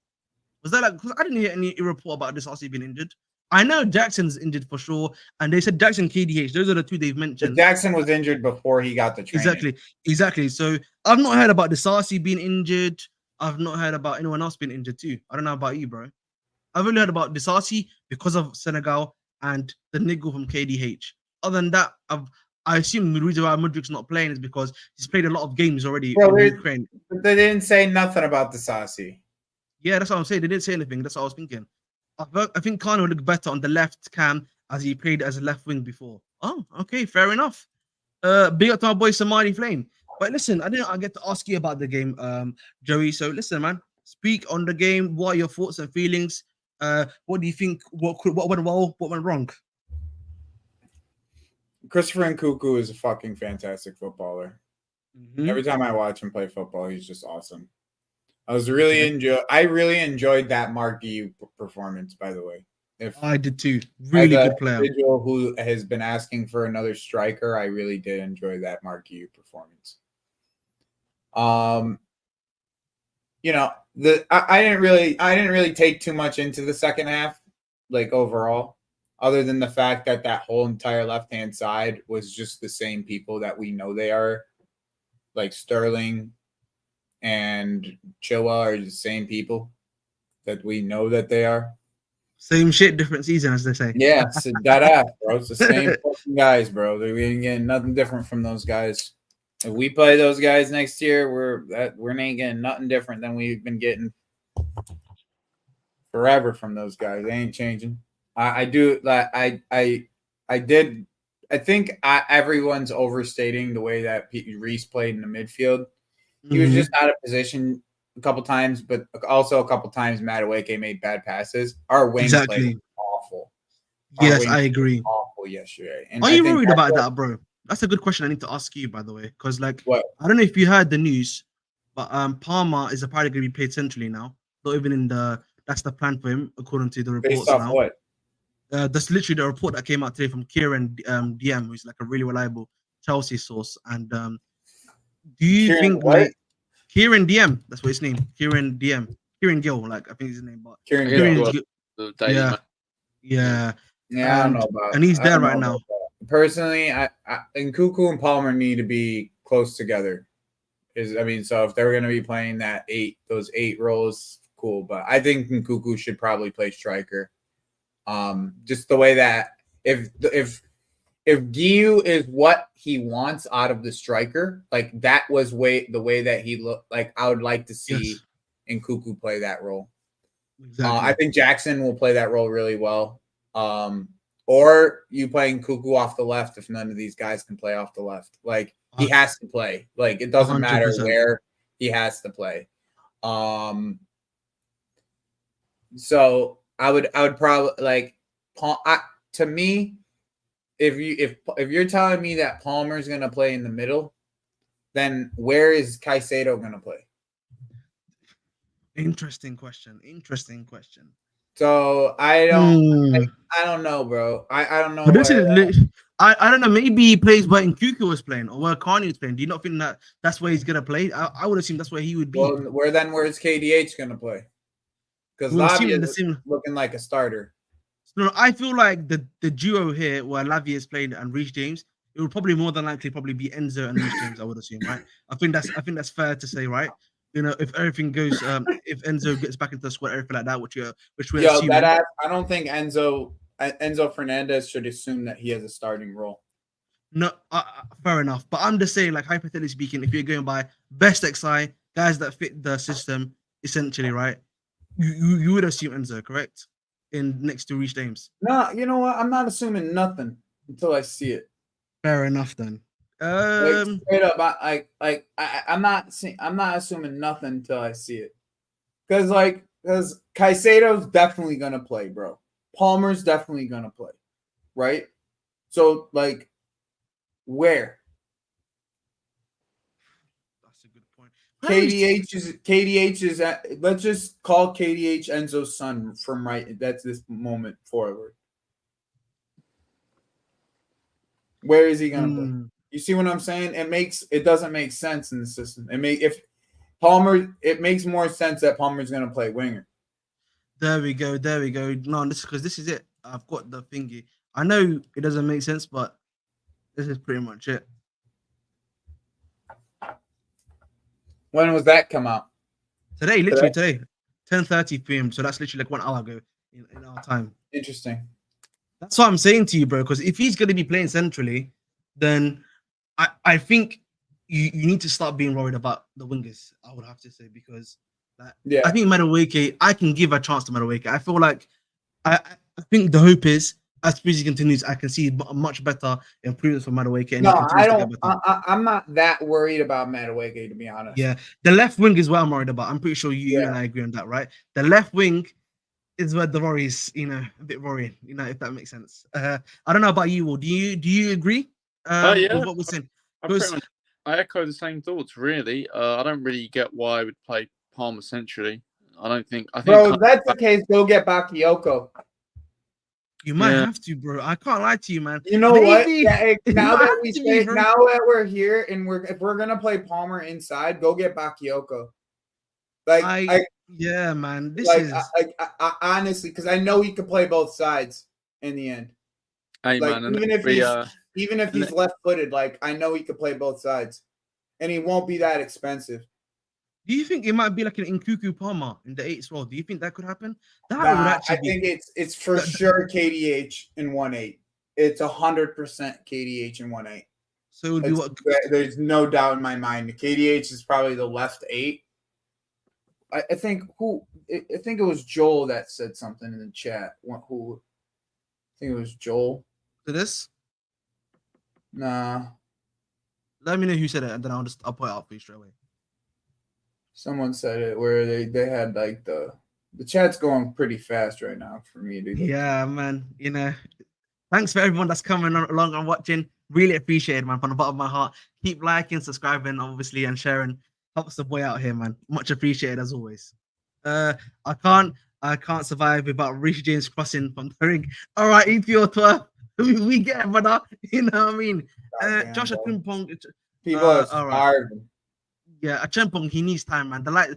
Was that because I didn't hear any report about Disasi being injured? I know Jackson's injured for sure, and they said Jackson, KDH. Those are the two they've mentioned. But Jackson was injured before he got the training. Exactly. So I've not heard about Disasi being injured. I've not heard about anyone else being injured too. I don't know about you, bro. I've only heard about Disasi because of Senegal and the niggle from KDH. Other than that, I assume the reason why Mudrik's not playing is because he's played a lot of games already in Ukraine. But they didn't say nothing about Disasi. Yeah, that's what I'm saying. They didn't say anything. That's what I was thinking. I think Khan would look better on the left cam as he played as a left wing before. Oh, okay, fair enough. Big up to my boy Somali Flame. But listen, I get to ask you about the game, Joey. So listen, man, speak on the game. What are your thoughts and feelings? What do you think? What went well? What went wrong? Christopher Nkunku is a fucking fantastic footballer. Mm-hmm. Every time I watch him play football, he's just awesome. I really enjoyed that Mark Guiu performance, by the way. I did too. Really good player. Individual who has been asking for another striker, I really did enjoy that Mark Guiu performance. You know, I didn't really take too much into the second half, like overall, other than the fact that whole entire left-hand side was just the same people that we know they are, like Sterling and Chilwell are the same people that we know that they are. Same shit, different season, as they say. Yeah, it's that ass, bro. It's the same fucking guys, bro. We ain't getting nothing different from those guys. If we play those guys next year, we're not getting nothing different than we've been getting forever from those guys. They ain't changing. I think everyone's overstating the way that Reece played in the midfield. He was just out of position a couple times, but also a couple times Madueke made bad passes. Our wing play was awful. Yes, I agree. Awful yesterday. And are you worried about that, bro? That's a good question I need to ask you, by the way, because like what? I don't know if you heard the news, but Palmer is apparently going to be played centrally now. Not even in that's the plan for him, according to the reports. Based off now. What? That's literally the report that came out today from Kieran DM, who's like a really reliable Chelsea source. And do you think like Kieran DM? That's what his name. Kieran DM. Kieran Gill, like I think his name. But Kieran Gill. Yeah. I don't know about. And he's there right now. Personally, I Nkunku and Palmer need to be close together. So if they're going to be playing those 8 roles, cool. But I think Nkunku should probably play striker. Just the way that if Guiu is what he wants out of the striker, like that was the way that he looked. Like I would like to see Nkunku play that role. Exactly. I think Jackson will play that role really well. Or you play Nkunku off the left if none of these guys can play off the left. Like he has to play. Like it doesn't 100%. Matter where he has to play. So I would probably like to me, if you're telling me that Palmer's gonna play in the middle, then where is Caicedo gonna play? Interesting question. So I don't know, bro. I don't know. I don't know. Maybe he plays where Nkunku was playing or where Carney was playing. Do you not think that's where he's gonna play? I would assume that's where he would be. Well, where's KDH gonna play? Because Lavia is looking like a starter. No, I feel like the duo here where Lavia is playing and Reece James, it would probably more than likely be Enzo and Reece James. I would assume, right? I think that's fair to say, right? You know, if everything goes, if Enzo gets back into the squad, everything like that, which we're assuming. I don't think Enzo Fernandez should assume that he has a starting role. No, fair enough. But I'm just saying, like, hypothetically speaking, if you're going by best XI, guys that fit the system, essentially, right? You would assume Enzo, correct? In next to Reece James. No, you know what? I'm not assuming nothing until I see it. Fair enough, then. Like, straight up, I'm not assuming nothing until I see it. Because Caicedo's definitely gonna play, bro. Palmer's definitely gonna play, right? So, like, where? That's a good point. KDH is let's just call KDH Enzo's son from right. That's this moment forward. Where is he gonna play? You see what I'm saying? It doesn't make sense in the system. It makes more sense that Palmer's gonna play winger. There we go. No, this is it. I've got the thingy. I know it doesn't make sense, but this is pretty much it. When was that come out? Today, literally today, 10:30 p.m. So that's literally like 1 hour ago in our time. Interesting. That's what I'm saying to you, bro. Because if he's going to be playing centrally, then I think you need to start being worried about the wingers. I would have to say, because I think Madueke, I can give a chance to Madueke. I feel like I think the hope is, as Squeezy continues, I can see much better improvements for Madueke. And no, I don't. I'm not that worried about Madueke, to be honest. Yeah, the left wing is what I'm worried about. I'm pretty sure you and I agree on that, right? The left wing is where the worry is, a bit worrying, if that makes sense. I don't know about you, Will. Do you agree with what we're saying? I echo the same thoughts, really. I don't really get why I would play Palmer centrally. I think. Bro, if that's the case, go get Bakayoko. You might have to, bro. I can't lie to you, man. You know what? Yeah, now that we're here and if we're gonna play Palmer inside, go get Bakayoko. Yeah, man. This is I honestly, because I know he could play both sides in the end. Hey, like, man, even if he's left-footed, like, I know he could play both sides, and he won't be that expensive. Do you think it might be like an Nkuku Palmer in the 8th role? Do you think that could happen? That would actually I think it's for sure KDH in 1-8. It's 100% KDH in 1-8. So it would be what? There's no doubt in my mind. KDH is probably the left 8. I think it was Joel that said something in the chat. I think it was Joel. To this? Nah. Let me know who said it, and then I'll point it out for you straight away. Someone said it where they had like the chat's going pretty fast right now for me, dude. Yeah, man. Thanks for everyone that's coming along and watching. Really appreciate it, man. From the bottom of my heart. Keep liking, subscribing, obviously, and sharing. Helps the boy out here, man. Much appreciated as always. I can't survive without Reece James crossing from the ring. All right, EPO 12. We get it, brother. You know what I mean? Joshua Chimpong. People are starving. Yeah, Chimpong, he needs time, man. The light,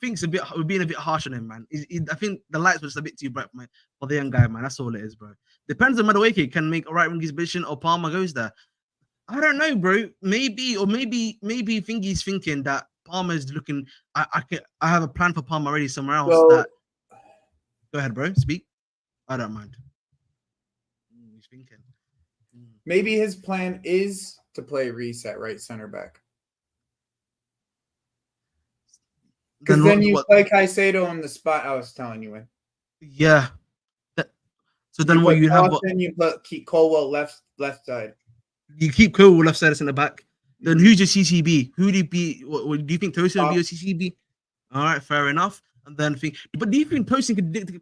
things we're being a bit harsh on him, man. I think the lights were just a bit too bright for the young guy, man. That's all it is, bro. Depends on Madueke can make a right wing position or Palmer goes there. I don't know, bro. Maybe he's thinking that Palmer's looking. I have a plan for Palmer already somewhere else. Go ahead, bro. Speak. I don't mind. He's thinking. Maybe his plan is to play Reece at right center back. Because then you play Caicedo in the spot I was telling you in. Yeah. So then what you have? You keep Colwell left side. You keep Colwell left side in the back. Then who's your CCB? Who do you be? What do you think Tosin will be your CCB? All right, fair enough. And then but do you think Tosin can dictate?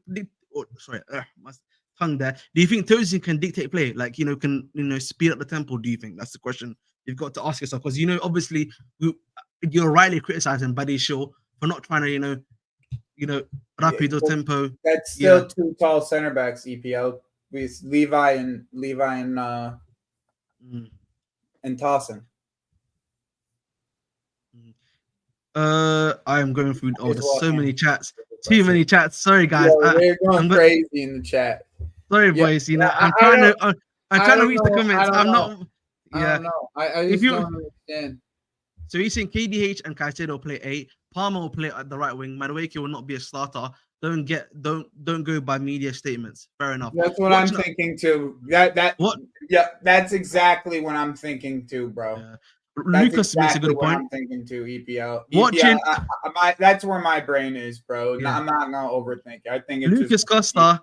My tongue there. Do you think Tosin can dictate play? Like can speed up the tempo? Do you think that's the question you've got to ask yourself? Because obviously you're rightly criticizing Buddy Shaw for not trying to rapido tempo. That's still two tall center backs. EPL with Levi and Towson. I am going through. Oh, there's so many chats. Too many chats. Sorry, guys. We're going crazy in the chat. Sorry, boys. I'm trying to read the comments. I'm not. I don't know. I just don't understand. So he's saying KDH and Caicedo play 8. Palmer will play at the right wing. Madueke will not be a starter. don't go by media statements. Fair enough. That's what I'm thinking too. That's exactly what I'm thinking too, bro. Yeah. Lucas makes a good point. I'm thinking too. EPL. Watching, that's where my brain is, bro. Yeah. I'm not gonna overthink it. I think it's Lucas Costa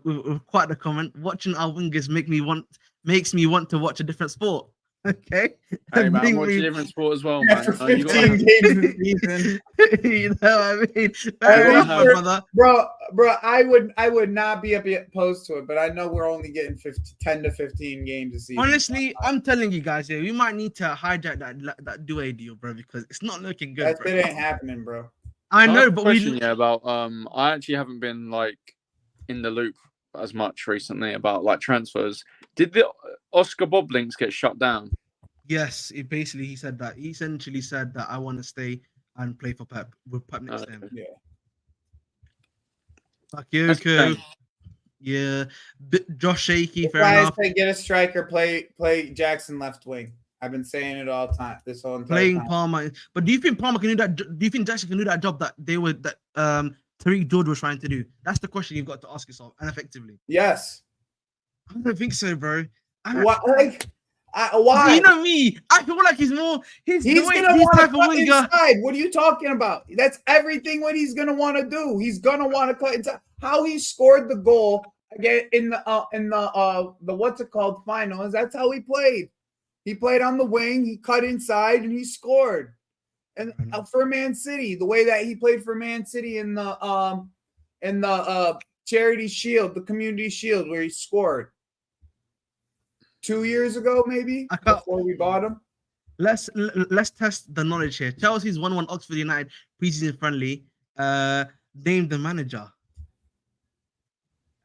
with quite the comment. Watching our wingers makes me want to watch a different sport. Okay. Hey man, I'm watching a different sport as well, man. For 15 games this season. You know what I mean? Fair enough, my brother. Bro, I would not be opposed to it, but I know we're only getting 10 to 15 games a season. Honestly, I'm telling you guys here, we might need to hijack that Doue deal, bro, because it's not looking good. That shit ain't happening, bro. I know, but I actually haven't been like in the loop as much recently about like transfers. Did the Oscar Bob links get shut down? Yes, he said that. He essentially said that I want to stay and play for Pep with Pep next to him. Yeah. Bakayoko. Yeah. Josh Shaky, fair enough. Get a striker, play Jackson left wing. I've been saying it all time. This whole entire playing time. Palmer. But do you think Palmer can do that? Do you think Jackson can do that job that Tariq George was trying to do? That's the question you've got to ask yourself, and effectively. Yes. I don't think so, bro. Why? You know me. I feel like he's gonna want to cut inside. What are you talking about? That's everything what he's gonna want to do. He's gonna want to cut inside. How he scored the goal again in the what's it called finals? That's how he played. He played on the wing. He cut inside and he scored. And for Man City, the way that he played for Man City in the Charity Shield, the Community Shield, where he scored. 2 years ago, maybe before we bought him. Let's test the knowledge here. Chelsea's 1-1 Oxford United preseason friendly. Name the manager.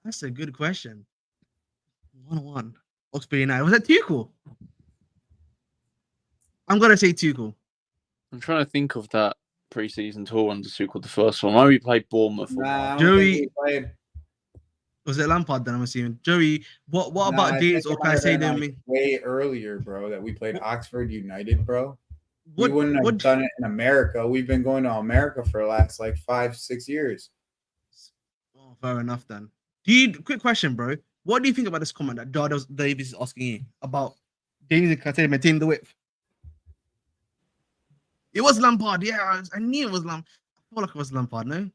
That's a good question. 1-1 Oxford United. Was that Tuchel? I'm gonna say Tuchel. I'm trying to think of that preseason tour under Tuchel, the first one. Maybe we played Bournemouth. Joey. Was it Lampard then? I'm assuming. Joey, what about James or Caicedo? Way earlier, bro, that we played Oxford United, bro. We wouldn't have done it in America. We've been going to America for the last like 5-6 years. Oh, fair enough then. Quick question, bro. What do you think about this comment that Davis is asking you about James and Caicedo maintaining the width? It was Lampard, yeah. I knew it was Lampard. I feel like it was Lampard, no?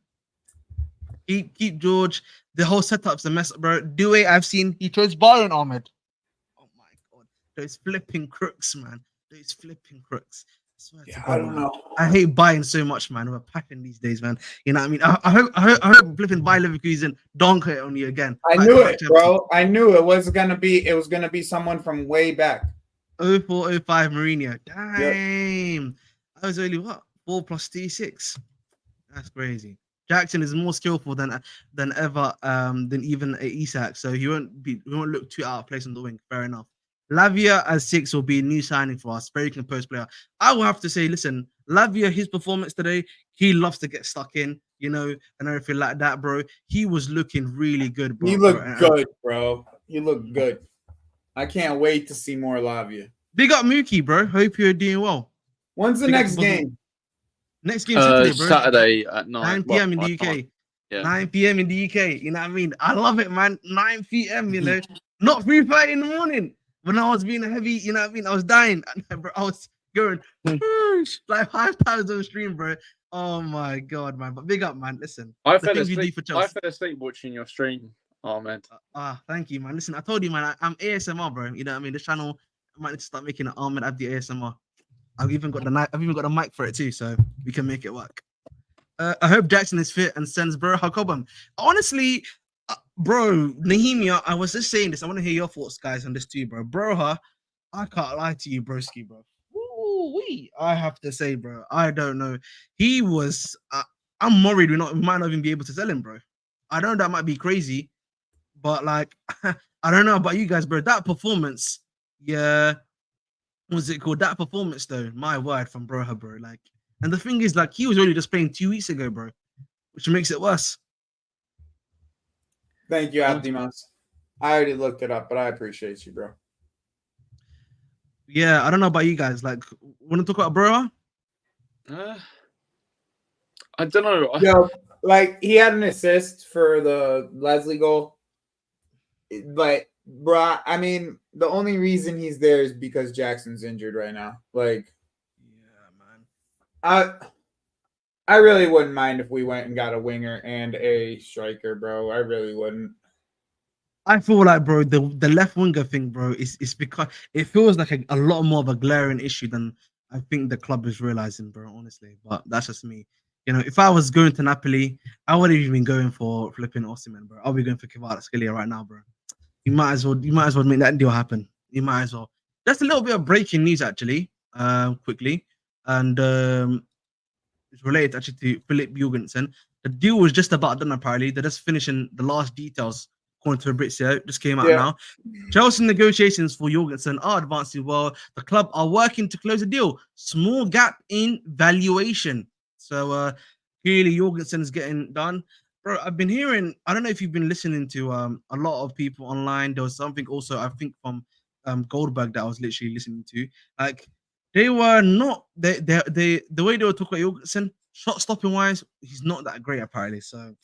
Keep George. The whole setup's a mess, bro. Doue, I've seen he chose Byron Ahmed. Oh my god, those flipping crooks, man. Those flipping crooks. I don't know. I hate buying so much, man. We're packing these days, man. You know what I mean? I hope flipping Bayer Leverkusen donk it on you again. I knew it, bro. I knew it was gonna be someone from way back. 0405 Mourinho. Damn. Yep. That was only what? 4 plus 6. That's crazy. Jackson is more skillful than ever than even Isak, so he won't look too out of place on the wing. Fair enough. Lavia as 6 will be a new signing for us. Very composed player. I will have to say, listen, Lavia, his performance today, he loves to get stuck in, you know, and everything like that, bro. He was looking really good, bro. He looked good, bro. He looked good. I can't wait to see more Lavia. Big up Mookie, bro. Hope you're doing well. When's the next game? Next game Saturday, bro. Saturday at 9 p.m. in the UK. Yeah. 9 p.m. in the UK. You know what I mean? I love it, man. 9 p.m. You know, not 3:30 in the morning. When I was being a heavy, you know what I mean? I was dying. Bro, I was going like 5 times on stream, bro. Oh my god, man! But big up, man. Listen, I fell asleep watching your stream, Ahmed. Thank you, man. Listen, I told you, man. I'm ASMR, bro. You know what I mean? This channel, I might need to start making an Ahmed Abdi ASMR. I've even got the mic for it too, so we can make it work. I hope Jackson is fit and sends Broha Cobham. Honestly, bro, Nahimia, I was just saying this. I want to hear your thoughts, guys, on this too, bro. Broha, I can't lie to you, broski, bro. Ooh-wee. I have to say, bro, I don't know. He was. I'm worried we might not even be able to sell him, bro. I know that might be crazy, but like, I don't know about you guys, bro. That performance, yeah. What's it called? That performance, though, my word, from Broha, bro. Like, and the thing is, like, he was already just playing 2 weeks ago, bro, which makes it worse. Thank you, Abdimas. I already looked it up, but I appreciate you, bro. Yeah, I don't know about you guys. Like, want to talk about Broha? I don't know. Yo, like he had an assist for the Leslie goal, but bro, I mean, the only reason he's there is because Jackson's injured right now. Like, yeah, man. I really wouldn't mind if we went and got a winger and a striker, bro. I really wouldn't. I feel like, bro, the left winger thing, bro, is because it feels like a lot more of a glaring issue than I think the club is realizing, bro. Honestly, but that's just me. You know, if I was going to Napoli, I would have even going for flipping Osimhen, bro. I'll be going for Kvaratskhelia right now, bro. You might as well make that deal happen. You might as well. Just a little bit of breaking news, actually, quickly, and it's related actually to Philip Jorgensen. The deal was just about done, apparently. They're just finishing the last details, according to Fabrizio. Just came out now. Chelsea negotiations for Jorgensen are advancing well. The club are working to close the deal. Small gap in valuation. So clearly Jorgensen is getting done. Bro, I've been hearing, I don't know if you've been listening to a lot of people online. There was something also, I think, from Goldberg that I was literally listening to. Like, they were not the way they were talking about Jorgensen, shot stopping wise, he's not that great apparently. So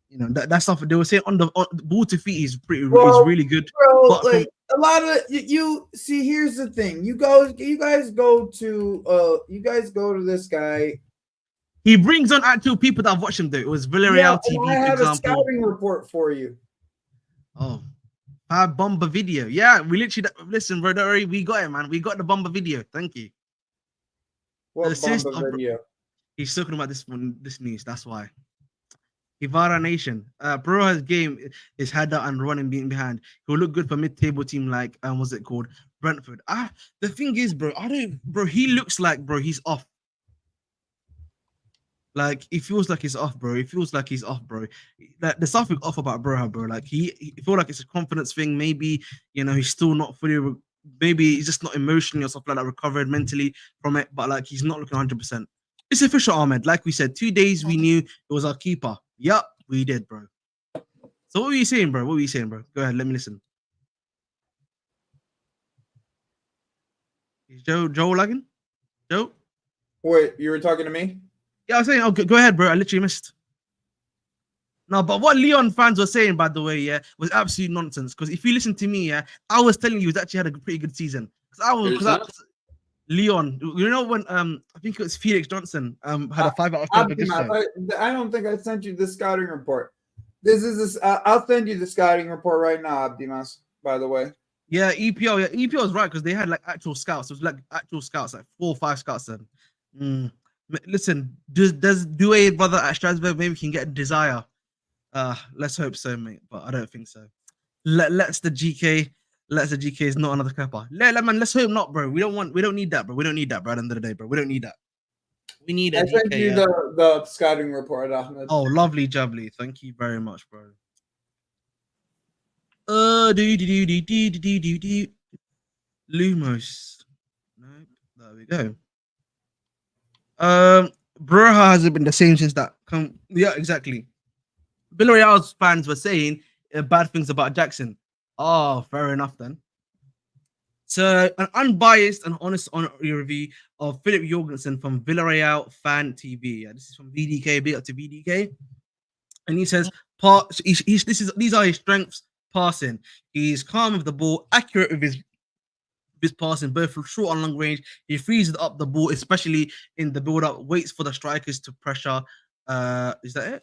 you know that stuff they were saying on the ball to feet is really good. Bro, But like a lot of you see, here's the thing. You guys go to this guy. He brings on actual people that have watched him though. It was Villarreal TV, I have for example. a scouting report for you. Oh, Bomber video. Yeah, we literally listen, bro. Don't worry, we got it, man. We got the Bomber video. Thank you. What Bomber video? He's talking about this news. That's why. Ivara Nation. Broha's game is header and running being behind. He'll look good for mid-table team like what's it called? Brentford. The thing is, bro, he looks like, bro, he's off. Like, it feels like he's off, bro. It feels like he's off, bro. Like, there's something off about Broha, bro. Like, he feel like it's a confidence thing. Maybe, you know, he's still not fully, maybe he's just not emotionally or something like that, recovered mentally from it, but like, he's not looking 100%. It's official, Ahmed. Like we said, 2 days we knew it was our keeper. Yup, we did, bro. So what were you saying, bro? Go ahead, let me listen. Is Joe lagging? Joe? Wait, you were talking to me? Yeah, I was saying, okay, go ahead, bro. I literally missed. No, but what Leon fans were saying, by the way, yeah, was absolute nonsense. Because if you listen to me, yeah, I was telling you he actually had a pretty good season. Leon, you know when I think it was Felix Johnson had a 5 out of 10 position. I don't think I sent you the scouting report. I'll send you the scouting report right now, Abdimas, by the way. Yeah, EPL is right because they had like actual scouts. It was like actual scouts, like 4 or 5 scouts then. Listen, does Doue brother at Strasbourg maybe can get a desire? Let's hope so, mate. But I don't think so. Let's the GK is not another Kappa. Man, let's hope not, bro. We don't need that, bro. We don't need that, bro. At the end of the day, bro. We don't need that. We need a I sent you the scouting report, Ahmed. Oh, lovely jubbly. Thank you very much, bro. Lumos. Nope. There we go. Broha hasn't been the same since that. Yeah, exactly. Villarreal's fans were saying bad things about Jackson. Oh, fair enough then. So, an unbiased and honest review of Philip Jorgensen from Villarreal Fan TV. Yeah, this is from VDK, big up to VDK. And he says, these are his strengths passing. He's calm with the ball, accurate with his passing, both from short and long range. He freezes up the ball, especially in the build-up, waits for the strikers to pressure. Is that it?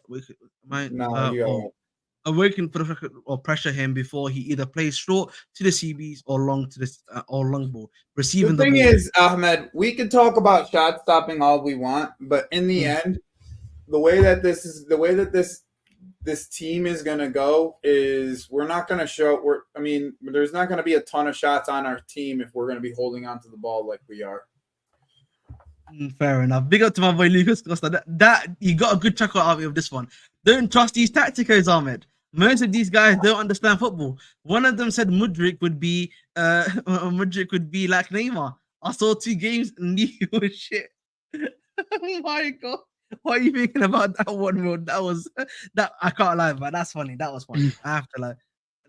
Awaken for the or pressure him before he either plays short to the CBs or long to the or long ball. Receiving the thing is, Ahmed, we can talk about shot stopping all we want, but in the end, the way that this team is gonna go is we're not gonna show. There's not gonna be a ton of shots on our team if we're gonna be holding on to the ball like we are. Fair enough. Big up to my boy Lucas Costa. That you got a good chuckle out of this one. Don't trust these tacticos, Ahmed. Most of these guys don't understand football. One of them said Mudryk would be like Neymar. I saw 2 games and knew he was shit. Oh my god. What are you thinking about that one, bro? That I can't lie, man. That's funny. That was funny. I have to like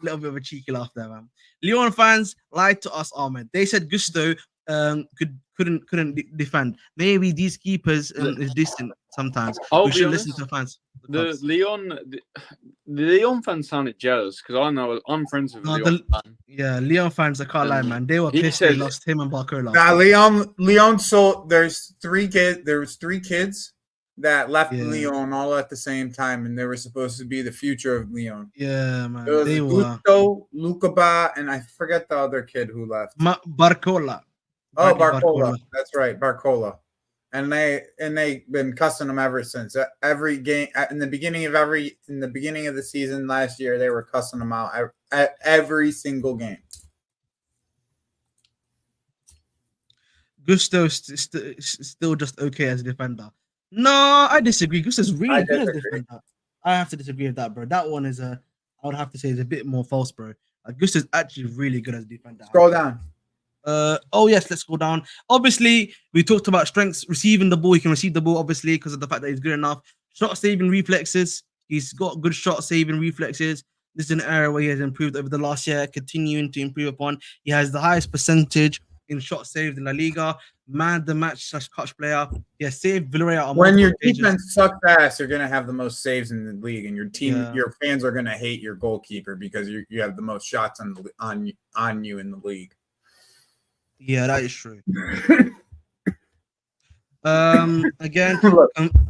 a little bit of a cheeky laugh there, man. Lyon fans lied to us, Ahmed. They said Gusto couldn't defend. Maybe these keepers is distant sometimes. We should listen to fans. The Leon fans sounded jealous because I know I'm friends with Leon fan. Yeah, Leon fans, I can't lie, man. They were pissed they lost him and Barcola. Nah, Leon sold. There's 3 kids. There was 3 kids that left Leon all at the same time, and they were supposed to be the future of Leon. Yeah, man. It was Gusto, Lucaba, and I forget the other kid who left. Barcola. Oh, Barcola. That's right, Barcola. And they've been cussing him ever since. Every game in the beginning of the season last year, they were cussing him out at every single game. Gusto's still just okay as a defender. No, I disagree. Gusto's really good as a defender. I have to disagree with that, bro. That one is I would have to say is a bit more false, bro. Gusto's actually really good as a defender. Scroll down. Oh yes, let's go down. Obviously, we talked about strengths, receiving the ball. He can receive the ball, obviously, because of the fact that he's good enough. Shot saving reflexes. He's got good shot saving reflexes. This is an area where he has improved over the last year, continuing to improve upon. He has the highest percentage in shot saved in La Liga. Man the match / clutch player. He has saved Villarreal. When your defense sucks ass, you're gonna have the most saves in the league, and your team, your fans are gonna hate your goalkeeper because you have the most shots on you in the league. Yeah, that is true. Again,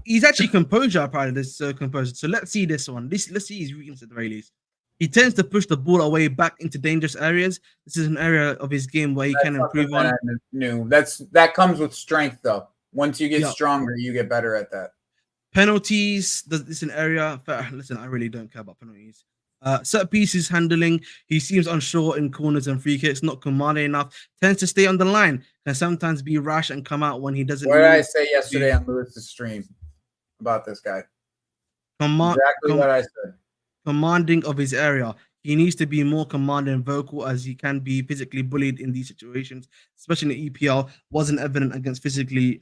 he's actually composure part of this composure. So let's see this one. Let's see his weakness at the very least. He tends to push the ball away back into dangerous areas. This is an area of his game where he can improve on. That comes with strength, though. Once you get stronger, you get better at that. Penalties. This is an area. Listen, I really don't care about penalties. Set pieces handling. He seems unsure in corners and free kicks, not commanding enough. Tends to stay on the line. Can sometimes be rash and come out when he doesn't. What did I say yesterday on Lewis's stream about this guy? Exactly what I said. Commanding of his area. He needs to be more commanding and vocal, as he can be physically bullied in these situations, especially in the EPL. Wasn't evident against physically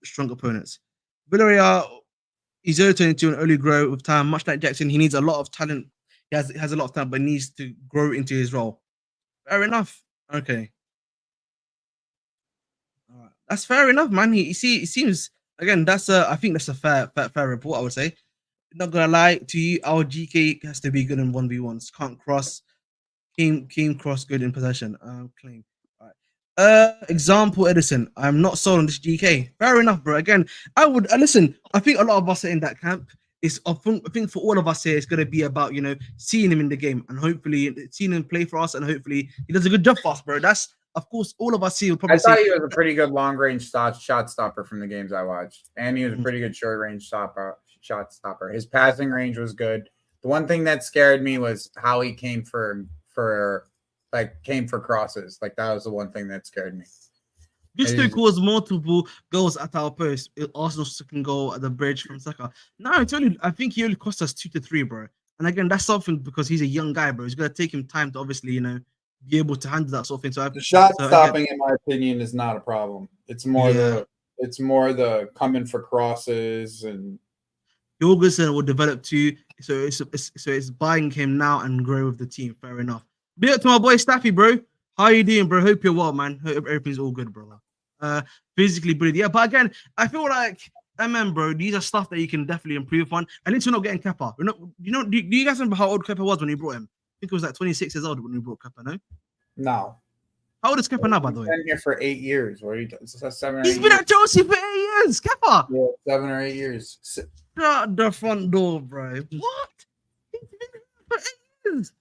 strong opponents. Villarreal is turning into an early grow with time. Much like Jackson, he needs a lot of talent. He has a lot of talent, but needs to grow into his role. Fair enough. Okay. All right. That's fair enough, man. He seems, again, I think that's a fair report, I would say. Not gonna lie to you, our GK has to be good in 1v1s. Can't cross. Came cross good in possession. Claim. All right. Example Edison. I'm not sold on this GK. Fair enough, bro. Again, I would listen. I think a lot of us are in that camp. I think for all of us here, it's gonna be about seeing him in the game and hopefully seeing him play for us, and hopefully he does a good job for us, bro. That's of course all of us see. Will probably I thought he was a pretty good long range shot stopper from the games I watched, and he was a pretty good short range shot stopper. His passing range was good. The one thing that scared me was how he came for crosses. Like that was the one thing that scared me. Gusto caused multiple goals at our post. Arsenal's second goal at the bridge from Saka. No, I think he only cost us 2 to 3, bro. And again, that's something because he's a young guy, bro. It's gonna take him time to obviously, be able to handle that sort of thing. So the shot stopping, in my opinion, is not a problem. It's more the coming for crosses, and Jorgensen will develop too. So it's buying him now and grow with the team. Fair enough. Be up to my boy Staffy, bro. How you doing, bro? Hope you're well, man. Hope everything's all good, bro. Physically brilliant. Yeah, but again, I feel like bro, these are stuff that you can definitely improve on. At least we're not getting Kepa. We're not, do you guys remember how old Kepa was when you brought him? I think it was like 26 years old when we brought Kepa, no? No. How old is Kepa now, by the way? He's been here for 8 years. What are you doing? 7 or 8 He's been at Chelsea for 8 years, Kepa. Yeah, 7 or 8 years. Shut the front door, bro. What? He's been here for 8 years.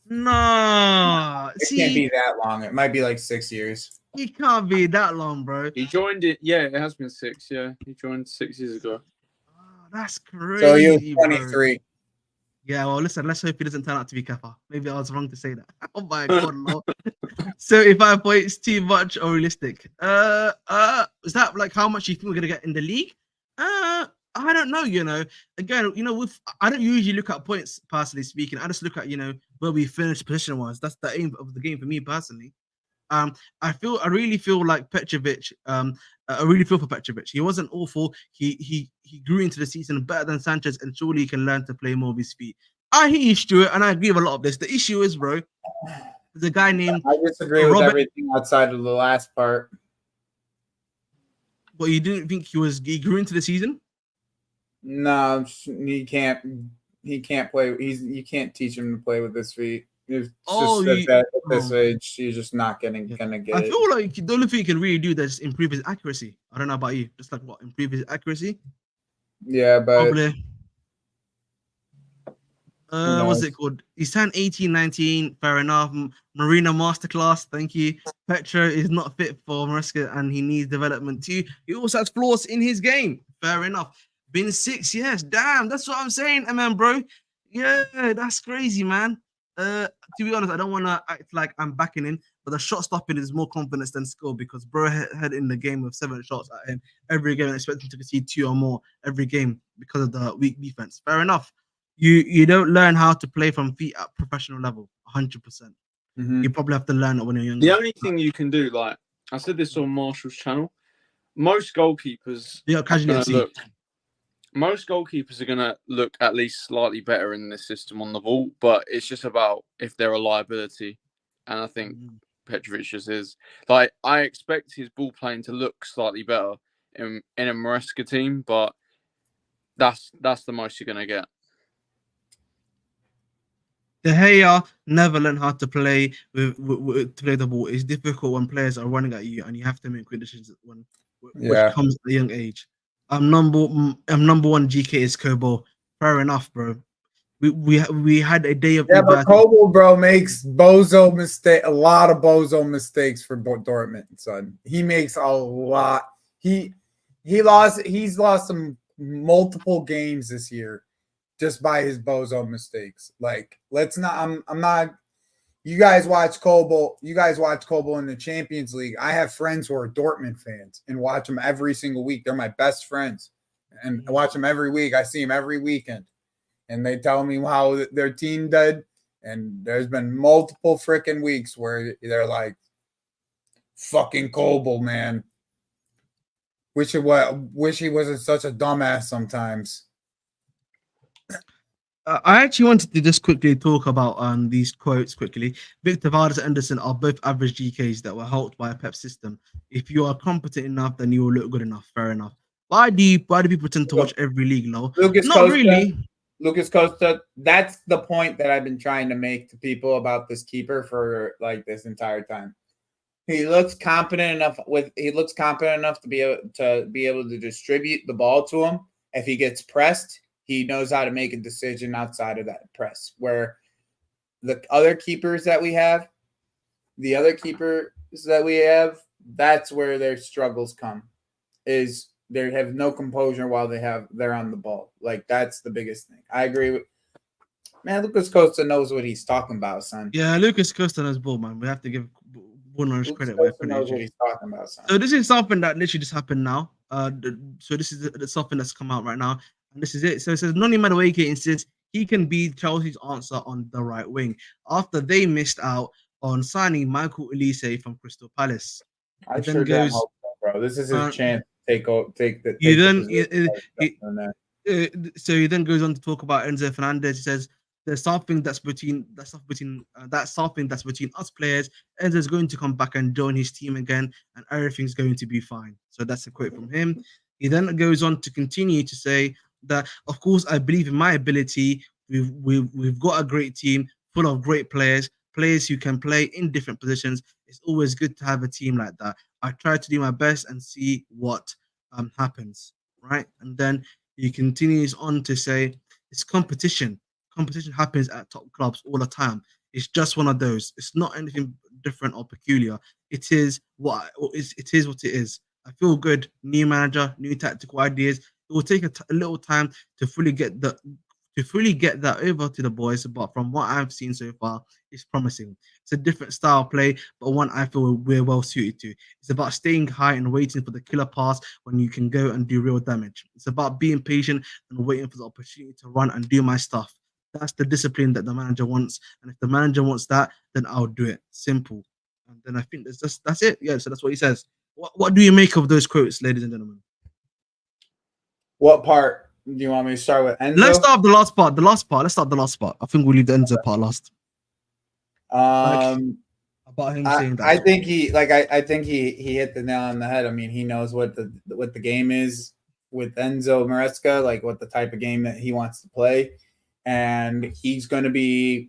No. It can't be that long. It might be like 6 years. It can't be that long, bro. He joined it. Yeah, it has been 6. Yeah, he joined 6 years ago. Oh, that's crazy. So he was 23. Bro. Yeah, well, listen, let's hope he doesn't turn out to be Kepa. Maybe I was wrong to say that. Oh my god, Lord. 75 points, too much or realistic? Is that like how much you think we're gonna get in the league? I don't know, Again, I don't usually look at points, personally speaking. I just look at, where we finished position-wise. That's the aim of the game for me personally. I really feel like Petrovic. I really feel for Petrovic. He wasn't awful. He grew into the season better than Sanchez, and surely he can learn to play more of his feet. I hear you, Stuart, and I agree with a lot of this. The issue is, bro, the guy named. I disagree with everything outside of the last part. But you didn't think he grew into the season? No, he can't. He can't play. You can't teach him to play with his feet. It's just at this age, he's just not gonna get I feel like the only thing he can really do is improve his accuracy. I don't know about you. Just like what, improve his accuracy? Yeah, but probably. What's it called? He's turned 18, 19. Fair enough. Marina Masterclass. Thank you. Petra is not fit for Maresca and he needs development too. He also has flaws in his game. Fair enough. Been 6 years. Damn, that's what I'm saying, man, bro. Yeah, that's crazy, man. To be honest, I don't want to act like I'm backing in, but the shot stopping is more confidence than skill because bro had in the game with 7 shots at him every game and expecting to concede 2 or more every game because of the weak defense. Fair enough. You don't learn how to play from feet at professional level 100%. You probably have to learn it when you're younger. The only thing you can do, like I said this on Marshall's channel, most goalkeepers most goalkeepers are gonna look at least slightly better in this system on the ball, but it's just about if they're a liability. And I think Petrovic just is. Like, I expect his ball playing to look slightly better in a Maresca team, but that's the most you're gonna get. De Gea never learned how to play to play the ball. It's difficult when players are running at you and you have to make quick decisions which comes at a young age. I'm number 1 GK is Kobo. Fair enough, bro. We had a day of but Kobo, bro, makes a lot of bozo mistakes for Dortmund, son. He makes a lot. He's lost some multiple games this year just by his bozo mistakes. Like, let's not. I'm not. You guys watch Kobo. You guys watch Kobo in the Champions League. I have friends who are Dortmund fans and watch them every single week. They're my best friends, and I watch them every week. I see them every weekend, and they tell me how their team did. And there's been multiple freaking weeks where they're like, "Fucking Kobo, man. Wish he wasn't such a dumbass sometimes." I actually wanted to just quickly talk about these quotes quickly. Victor Valdes and Anderson are both average GKs that were helped by a Pep system. If you are competent enough, then you will look good enough. Fair enough. Why do people tend to watch every league now? Not really. Lucas Costa, that's the point that I've been trying to make to people about this keeper for like this entire time. He looks confident enough to be able to distribute the ball to him. If he gets pressed, he knows how to make a decision outside of that press. Where the other keepers that we have, that's where their struggles come. Is they have no composure while they're on the ball. Like, that's the biggest thing. I agree with. Man, Lucas Costa knows what he's talking about, son. Yeah, Lucas Costa knows ball, man. We have to give one credit where credit knows what he's talking about, son. So this is something that literally just happened now. So this is something that's come out right now, and this is it. So it says Noni Madueke insists he can be Chelsea's answer on the right wing after they missed out on signing Michael Olise from Crystal Palace. I sure goes, hope so, bro. This is his chance to take the. So he then goes on to talk about Enzo Fernandez. He says there's something that's between us players. Enzo's going to come back and join his team again, and everything's going to be fine. So that's a quote from him. He then goes on to continue to say that, of course, I believe in my ability. We've got a great team full of great players who can play in different positions. It's always good to have a team like that. I try to do my best and see what happens, right? And then he continues on to say it's competition. Competition happens at top clubs all the time. It's just one of those. It's not anything different or peculiar. It is what it is. I feel good. New manager, new tactical ideas. It will take a little time to fully get that over to the boys, but from what I've seen so far, it's promising. It's a different style of play, but one I feel we're well suited to. It's about staying high and waiting for the killer pass when you can go and do real damage. It's about being patient and waiting for the opportunity to run and do my stuff. That's the discipline that the manager wants, and if the manager wants that, then I'll do it. Simple. And then I think that's it. Yeah, so that's what he says. What do you make of those quotes, ladies and gentlemen? What part? Do you want me to start with Enzo? Let's start the last part. Let's start the last part. I think we'll leave the Enzo part last. About him saying that. I think he hit the nail on the head. I mean, he knows what the game is. Enzo Maresca, like what the type of game that he wants to play. And he's going to be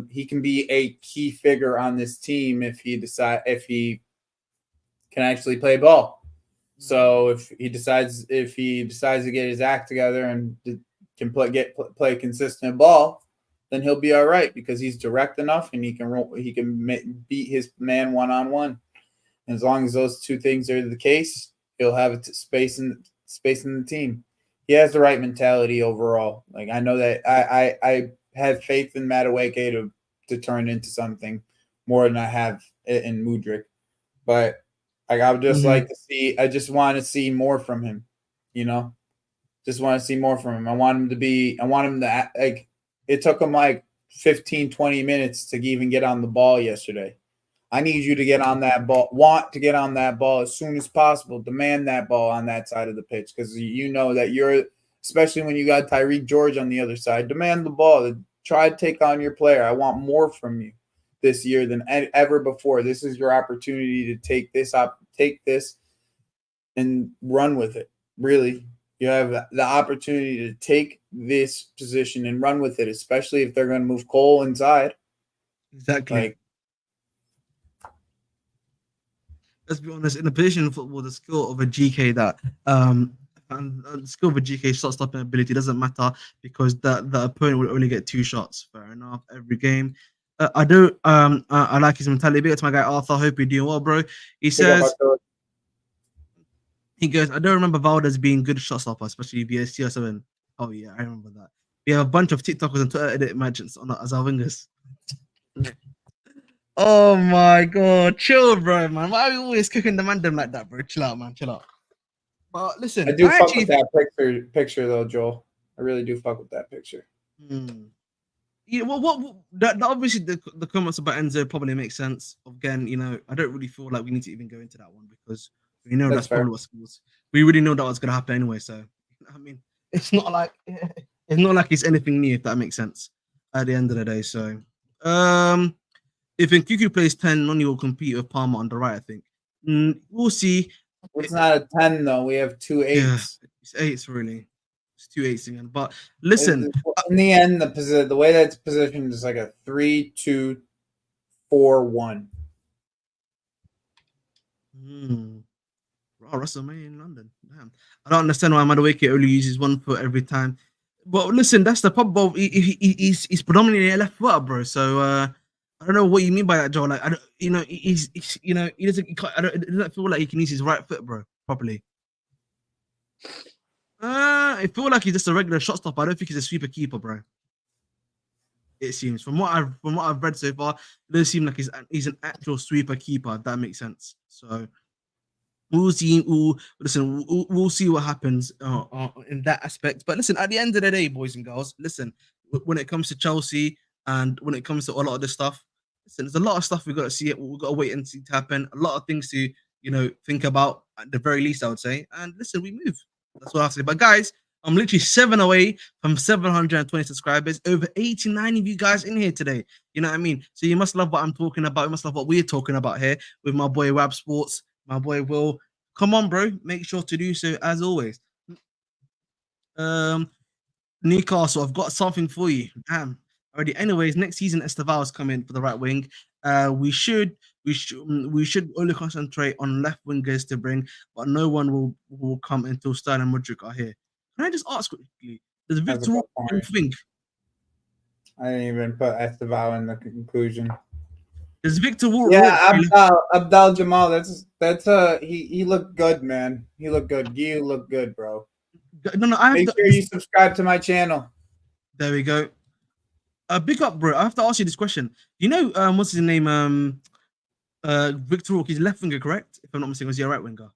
he can be a key figure on this team if he can actually play ball. So if he decides to get his act together and can play consistent ball, then he'll be all right because he's direct enough and he can beat his man one-on-one. And as long as those two things are the case, he'll have space in the team. He has the right mentality overall. Like I know that I have faith in Madueke to turn into something more than I have in Mudryk. But like I would just like to see. I just want to see more from him. Just want to see more from him. I want him to like. It took him like 15, 20 minutes to even get on the ball yesterday. I need you to get on that ball. Want to get on that ball as soon as possible. Demand that ball on that side of the pitch because you know that especially when you got Tyreek George on the other side. Demand the ball. Try to take on your player. I want more from you this year than ever before. This is your opportunity to take this and run with it. Really, you have the opportunity to take this position and run with it, especially if they're going to move Cole inside. Exactly. Like, let's be honest, in a position in football, the skill of a GK and the skill of a GK shot stopping ability doesn't matter because the opponent will only get 2 shots. Fair enough, every game. I like his mentality. Big up to my guy Arthur. Hope you're doing well, bro. He says he goes, I don't remember Valdez being good shot stopper, especially via CR7. Oh yeah, I remember that. We have a bunch of TikTokers and Twitter edit mentions as our wingers. Oh my god, chill, bro, man. Why are we always cooking the mandem like that, bro? Chill out, man. Chill out. But listen, I do fuck with that picture though, Joel. I really do fuck with that picture. Yeah, well, that obviously the comments about Enzo probably make sense. Again, I don't really feel like we need to even go into that one because we know that's probably what schools. We really know that was gonna happen anyway. So I mean, it's not like it's anything new, if that makes sense. At the end of the day, so if Guiu plays 10, Noni will compete with Palmer on the right. I think we'll see. It's not a 10 though. We have 2 8s. Yeah, it's 8s really. It's 2 8s again. But listen, in the end, the way that it's positioned is like a 3-2-4-1. WrestleMania in London. Damn. I don't understand why Madueke only uses 1 foot every time. But listen, that's the problem. He's predominantly a left footer, bro. So I don't know what you mean by that, Joe. Like, I don't, he doesn't. It doesn't feel like he can use his right foot, bro, properly. I feel like he's just a regular shot stopper. I don't think he's a sweeper keeper, bro. It seems from what I've read so far, it doesn't seem like he's an actual sweeper keeper. If that makes sense. So we'll see. We'll see what happens in that aspect. But listen, at the end of the day, boys and girls, listen. When it comes to Chelsea and when it comes to a lot of this stuff, listen, there's a lot of stuff we've got to see. We've got to wait and see to happen. A lot of things to think about at the very least, I would say. And listen, we move. That's what I have to say. But guys, I'm literally 7 away from 720 subscribers. Over 89 of you guys in here today. You know what I mean? So you must love what I'm talking about. You must love what we're talking about here with my boy Wab Sports, my boy Will. Come on, bro. Make sure to do so as always. Newcastle, I've got something for you. Damn. Already. Anyways, next season Esteval's coming for the right wing. We should only concentrate on left wingers to bring, but no one will come until Sterling and Mudryk are here. Can I just ask quickly? Does Victor think? I didn't even put Esteval in the conclusion. Does Victor Ward? Yeah, Abdal Jamal. That's he looked good, man. He looked good. Guiu looked good, bro. No. Make sure you subscribe to my channel. There we go. Big up, bro. I have to ask you this question. You know, what's his name? Victor Rourke. He's left winger, correct? If I'm not mistaken, was he a right winger?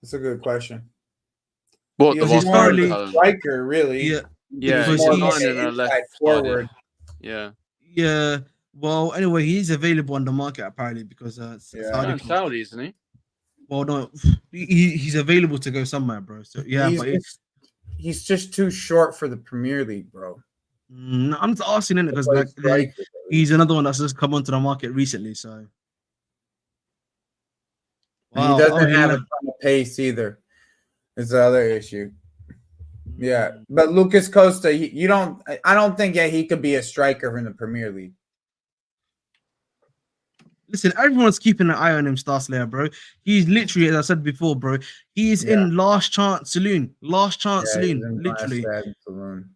That's a good question. What he's more of a striker, really? Yeah. He's more in a left forward. Yeah. Well, anyway, he's available on the market apparently because Saudi, isn't he? Well, no, he's available to go somewhere, bro. So yeah, he's just too short for the Premier League, bro. No, I'm just asking him because he's another one that's just come onto the market recently. So wow. He doesn't have a ton of pace either. Is the other issue. Yeah, but Lucas Costa, I don't think he could be a striker in the Premier League. Listen, everyone's keeping an eye on him, Star Slayer, bro. He's literally, as I said before, bro, he's in last chance saloon. Last chance saloon, literally. Saloon.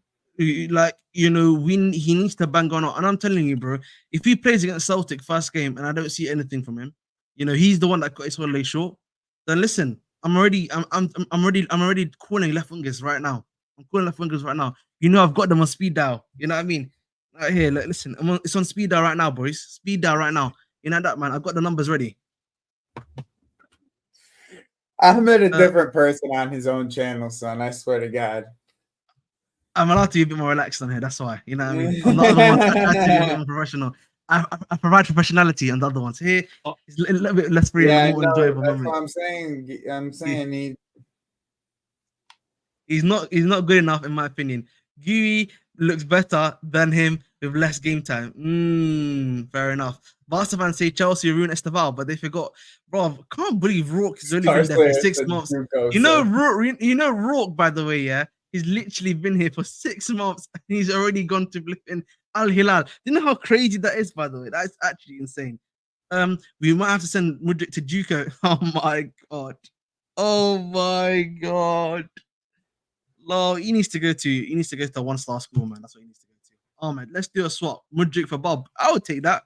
Like, he needs to bang on. And I'm telling you, bro, if he plays against Celtic first game and I don't see anything from him, he's the one that got his holiday short. Then listen, I'm already calling left wingers right now. I'm calling left wingers right now. I've got them on speed dial. You know what I mean? Right here, like, listen, it's on speed dial right now, boys. Speed dial right now. You know that, man. I've got the numbers ready. Ahmed a different person on his own channel, son. I swear to God. I'm allowed to be a bit more relaxed on here. That's why. You know what I mean? On the other ones, I try to be a bit more professional. I provide professionality on the other ones. Here, it's a little bit less free and more enjoyable that's moment. what I'm saying. I'm saying he's not good enough, in my opinion. Guiu looks better than him with less game time. Fair enough. Barca fans say Chelsea ruined Esteval, but they forgot. Bro, can't believe Rourke has only been there for 6 months. Rourke, by the way, yeah, he's literally been here for 6 months and he's already gone to flipping Al Hilal. Do you know how crazy that is, by the way? That is actually insane. We might have to send Mudryk to Juco. Oh my god. No, he needs to go to a 1-star school, man. That's what he needs to go to. Oh man, let's do a swap. Mudryk for Bob. I would take that.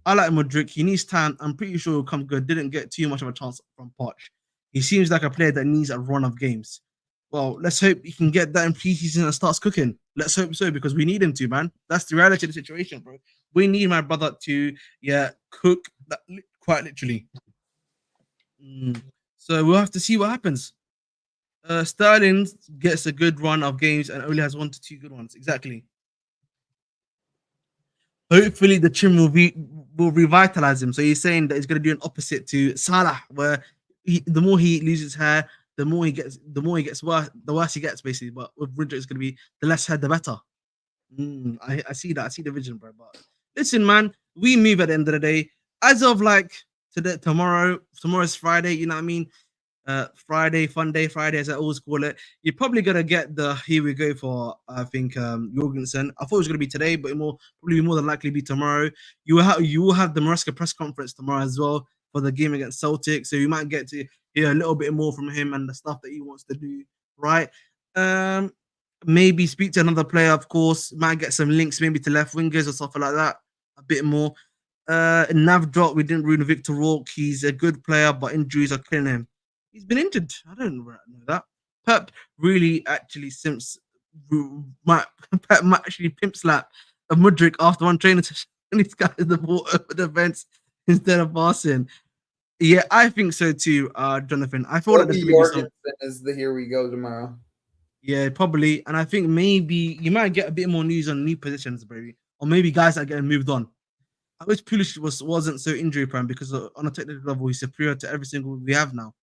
I like Mudryk. He needs time. I'm pretty sure he'll come good. Didn't get too much of a chance from Poch. He seems like a player that needs a run of games. Well, let's hope he can get that in preseason and starts cooking. Let's hope so, because we need him to, man. That's the reality of the situation, bro. We need my brother to, cook that quite literally. So we'll have to see what happens. Sterling gets a good run of games and only has 1 to 2 good ones. Exactly. Hopefully the trim will revitalize him. So he's saying that he's going to do an opposite to Salah, where the more he loses hair, the more he gets worse, the worse he gets, basically. But with Mudryk, it's going to be the less hair, the better. I see that. I see the vision, bro. But listen, man, we move at the end of the day. As of tomorrow's Friday. You know what I mean? Friday, fun day Friday, as I always call it. You're probably gonna get the here we go for Jorgensen. I thought it was gonna be today, but probably more than likely be tomorrow. You will have the Maresca press conference tomorrow as well for the game against Celtic, so you might get to hear a little bit more from him and the stuff that he wants to do. Right? Maybe speak to another player, of course. Might get some links, maybe to left wingers or something like that. A bit more. Nav drop. We didn't ruin Victor Rourke. He's a good player, but injuries are killing him. He's been injured. I don't know that. Pep really actually might actually pimp slap a Mudryk after one training session. And this guy is the ball over the fence instead of passing. Yeah, I think so too, Jonathan. I thought that there's going to be is the here we go tomorrow. Yeah, probably. And I think maybe you might get a bit more news on new positions, baby. Or maybe guys are getting moved on. I wish Pulisic wasn't so injury prone, because on a technical level, he's superior to every single we have now.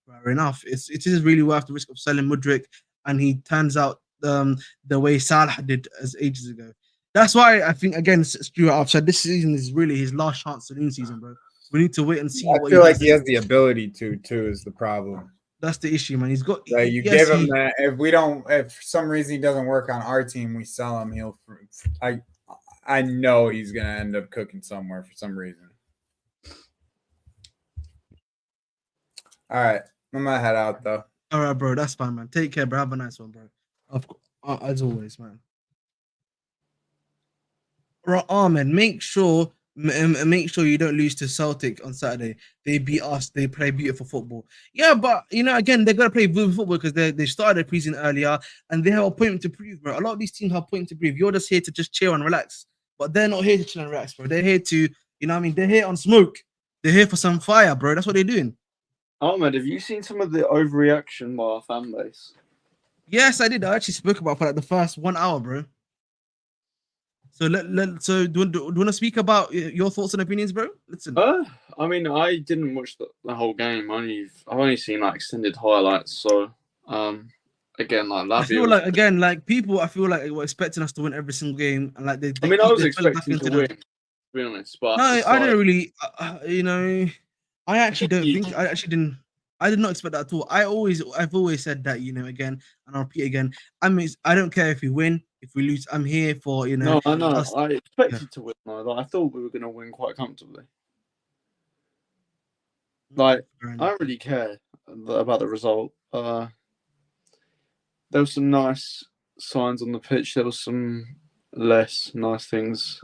Fair enough. It is really worth the risk of selling Mudryk, and he turns out the way Salah did as ages ago. That's why I think, again, Stuart, I've said this season is really his last chance to win season, bro. We need to wait and see. I feel like he has the ability to, too, is the problem. That's the issue, man. He's got. Like, you give him that. If for some reason he doesn't work on our team, we sell him. I know he's gonna end up cooking somewhere for some reason. All right, I'm gonna head out though. All right, bro. That's fine, man. Take care, bro. Have a nice one, bro. Of course, as always, man. Right, man. Make sure you don't lose to Celtic on Saturday. They beat us. They play beautiful football. Yeah, but again, they're gonna play beautiful football because they started their preseason earlier and they have a point to prove, bro. A lot of these teams have a point to prove. You're just here to just chill and relax, but they're not here to chill and relax, bro. They're here to, they're here on smoke. They're here for some fire, bro. That's what they're doing. Ahmed, have you seen some of the overreaction by our fan base? Yes, I did. I actually spoke about it for like the first 1 hour, bro. So do you want to speak about your thoughts and opinions, bro? Listen. I mean, I didn't watch the whole game. I've only seen like extended highlights. So, again, like that. I feel like people. I feel like were expecting us to win every single game, and like I was expecting to win. To be honest, but no, I don't really. I actually don't think. I actually didn't. I did not expect that at all. I've always said that, again, and I'll repeat again. I don't care if we win, if we lose. I'm here for, No, I know. us. I expected to win though. Like, I thought we were going to win quite comfortably. Like, I don't really care about the result. There were some nice signs on the pitch. There was some less nice things.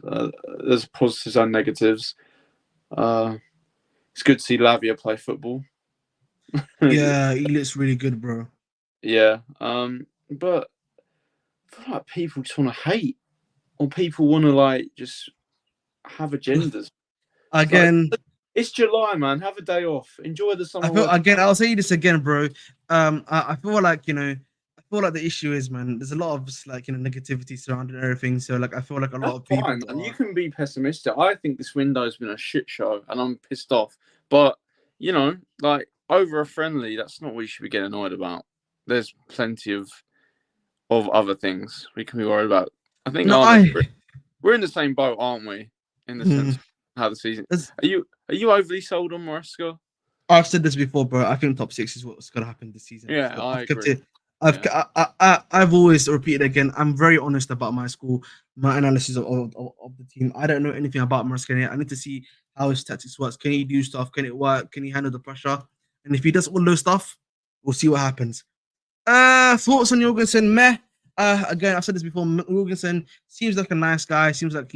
There's positives and negatives. It's good to see Lavia play football. Yeah, he looks really good, bro. Yeah. But I feel like people just want to hate, or people want to like just have agendas. Again, it's July, man. Have a day off. Enjoy the summer. I'll say this again, bro. I feel like the issue is, man, there's a lot of like negativity surrounding everything. So like I feel like a lot of people. And you can be pessimistic. I think this window's been a shit show, and I'm pissed off. But like over a friendly, that's not what you should be getting annoyed about. There's plenty of other things we can be worried about. I think we're in the same boat, aren't we? In the sense of how the season. Are you overly sold on Maresca? I've said this before, bro. I think top 6 is what's gonna happen this season. Yeah, so I agree. I've always repeated again. I'm very honest about my analysis of the team. I don't know anything about Maresca yet. I need to see how his tactics works. Can he do stuff? Can it work? Can he handle the pressure? And if he does all those stuff, we'll see what happens. Thoughts on Jorgensen? Meh. Again, I've said this before. Jorgensen seems like a nice guy. Seems like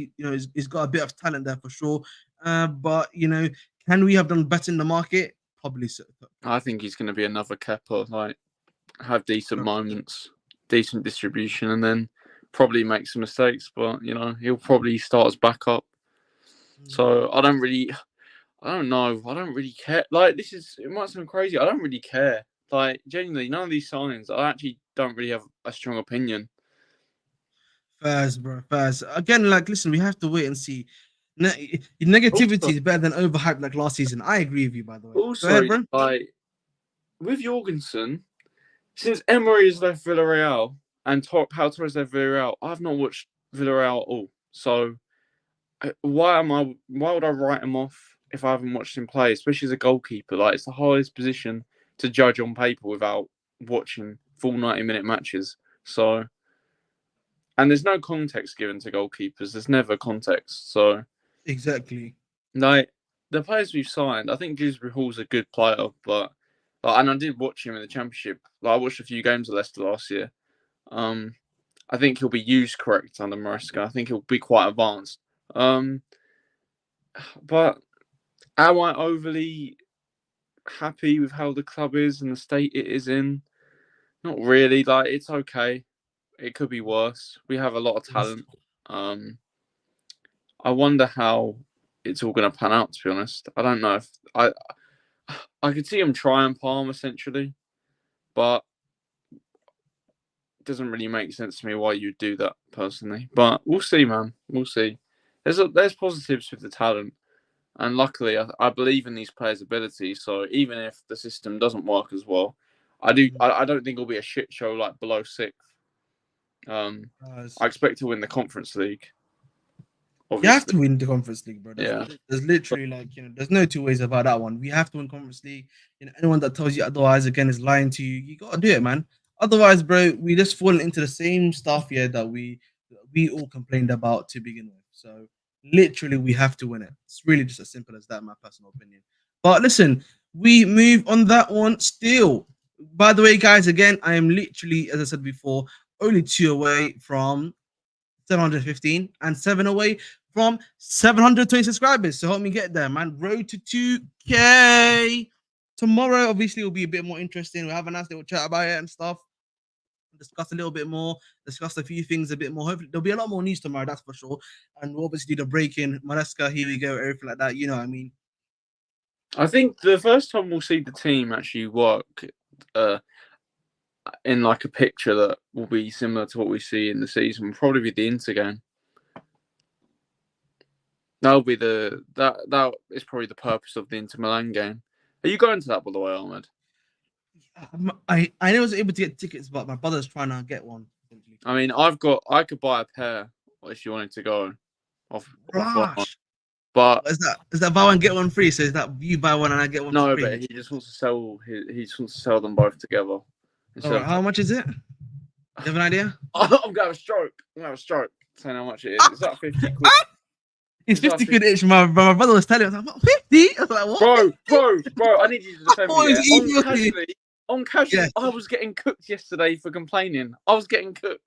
he's got a bit of talent there for sure. But can we have done better in the market? Probably so. I think he's going to be another Kepa, like have decent moments, decent distribution, and then probably make some mistakes. But he'll probably start as backup. So I don't know. I don't really care. Like it might sound crazy. I don't really care. Like genuinely, none of these signings, I actually don't really have a strong opinion. Fairs, bro. Fairs. Again, like listen, we have to wait and see. Negativity is better than overhyped like last season. I agree with you, by the way. Also, go ahead, bro. Like with Jorgensen, since Emery has left Villarreal and Pau Torres left Villarreal, I've not watched Villarreal at all. So why would I write him off if I haven't watched him play, especially as a goalkeeper? Like it's the hardest position to judge on paper without watching full 90-minute matches. So, and there's no context given to goalkeepers. There's never context. So exactly. Like the players we've signed, I think Dewsbury Hall's a good player, but and I did watch him in the Championship. Like, I watched a few games of Leicester last year. I think he'll be used correct under Maresca. I think he'll be quite advanced. But am I overly happy with how the club is and the state it is in? Not really. Like, it's okay. It could be worse. We have a lot of talent. I wonder how it's all going to pan out, to be honest. I don't know if I could see him trying Palm essentially, but it doesn't really make sense to me why you'd do that personally. But we'll see, man. We'll see. There's positives with the talent, and luckily, I believe in these players' ability. So even if the system doesn't work as well, I don't think it'll be a shit show like below 6th. I expect to win the Conference League. Obviously. You have to win the Conference League, bro. There's literally there's no two ways about that one. We have to win Conference League. Anyone that tells you otherwise, again, is lying to you. You gotta do it, man. Otherwise, bro, we just fall into the same stuff here that we all complained about to begin with. So literally, we have to win it. It's really just as simple as that, in my personal opinion. But listen, we move on that one still. By the way, guys, again, I am literally, as I said before, only 2 away from 715 and 7 away from 720 subscribers. So help me get there, man. Road to 2K. Tomorrow, obviously, will be a bit more interesting. We'll have a nice little chat about it and stuff. Discuss a little bit more. Discuss a few things a bit more. Hopefully, there'll be a lot more news tomorrow, that's for sure. And we'll obviously do the break-in. Maresca, here we go, everything like that. You know what I mean? I think the first time we'll see the team actually work in like a picture that will be similar to what we see in the season will probably be the Inter game. That'll be that is probably the purpose of the Inter Milan game. Are you going to that, by the way, Ahmed? I was able to get tickets, but my brother's trying to get one. I mean, I could buy a pair if you wanted to go. But is that buy one get one free? So is that you buy one and I get one no, free? but he just wants to sell. He just wants to sell them both together. All right, how much is it? You have an idea? I'm gonna have a stroke. I'm gonna have a stroke. Saying how much it is. It's like 50 quid. It's 50 quid each. My brother was telling me, I was like, 50? I was like, what? Bro, I need you to defend me. Yeah? On casually, yeah. I was getting cooked yesterday for complaining. I was getting cooked.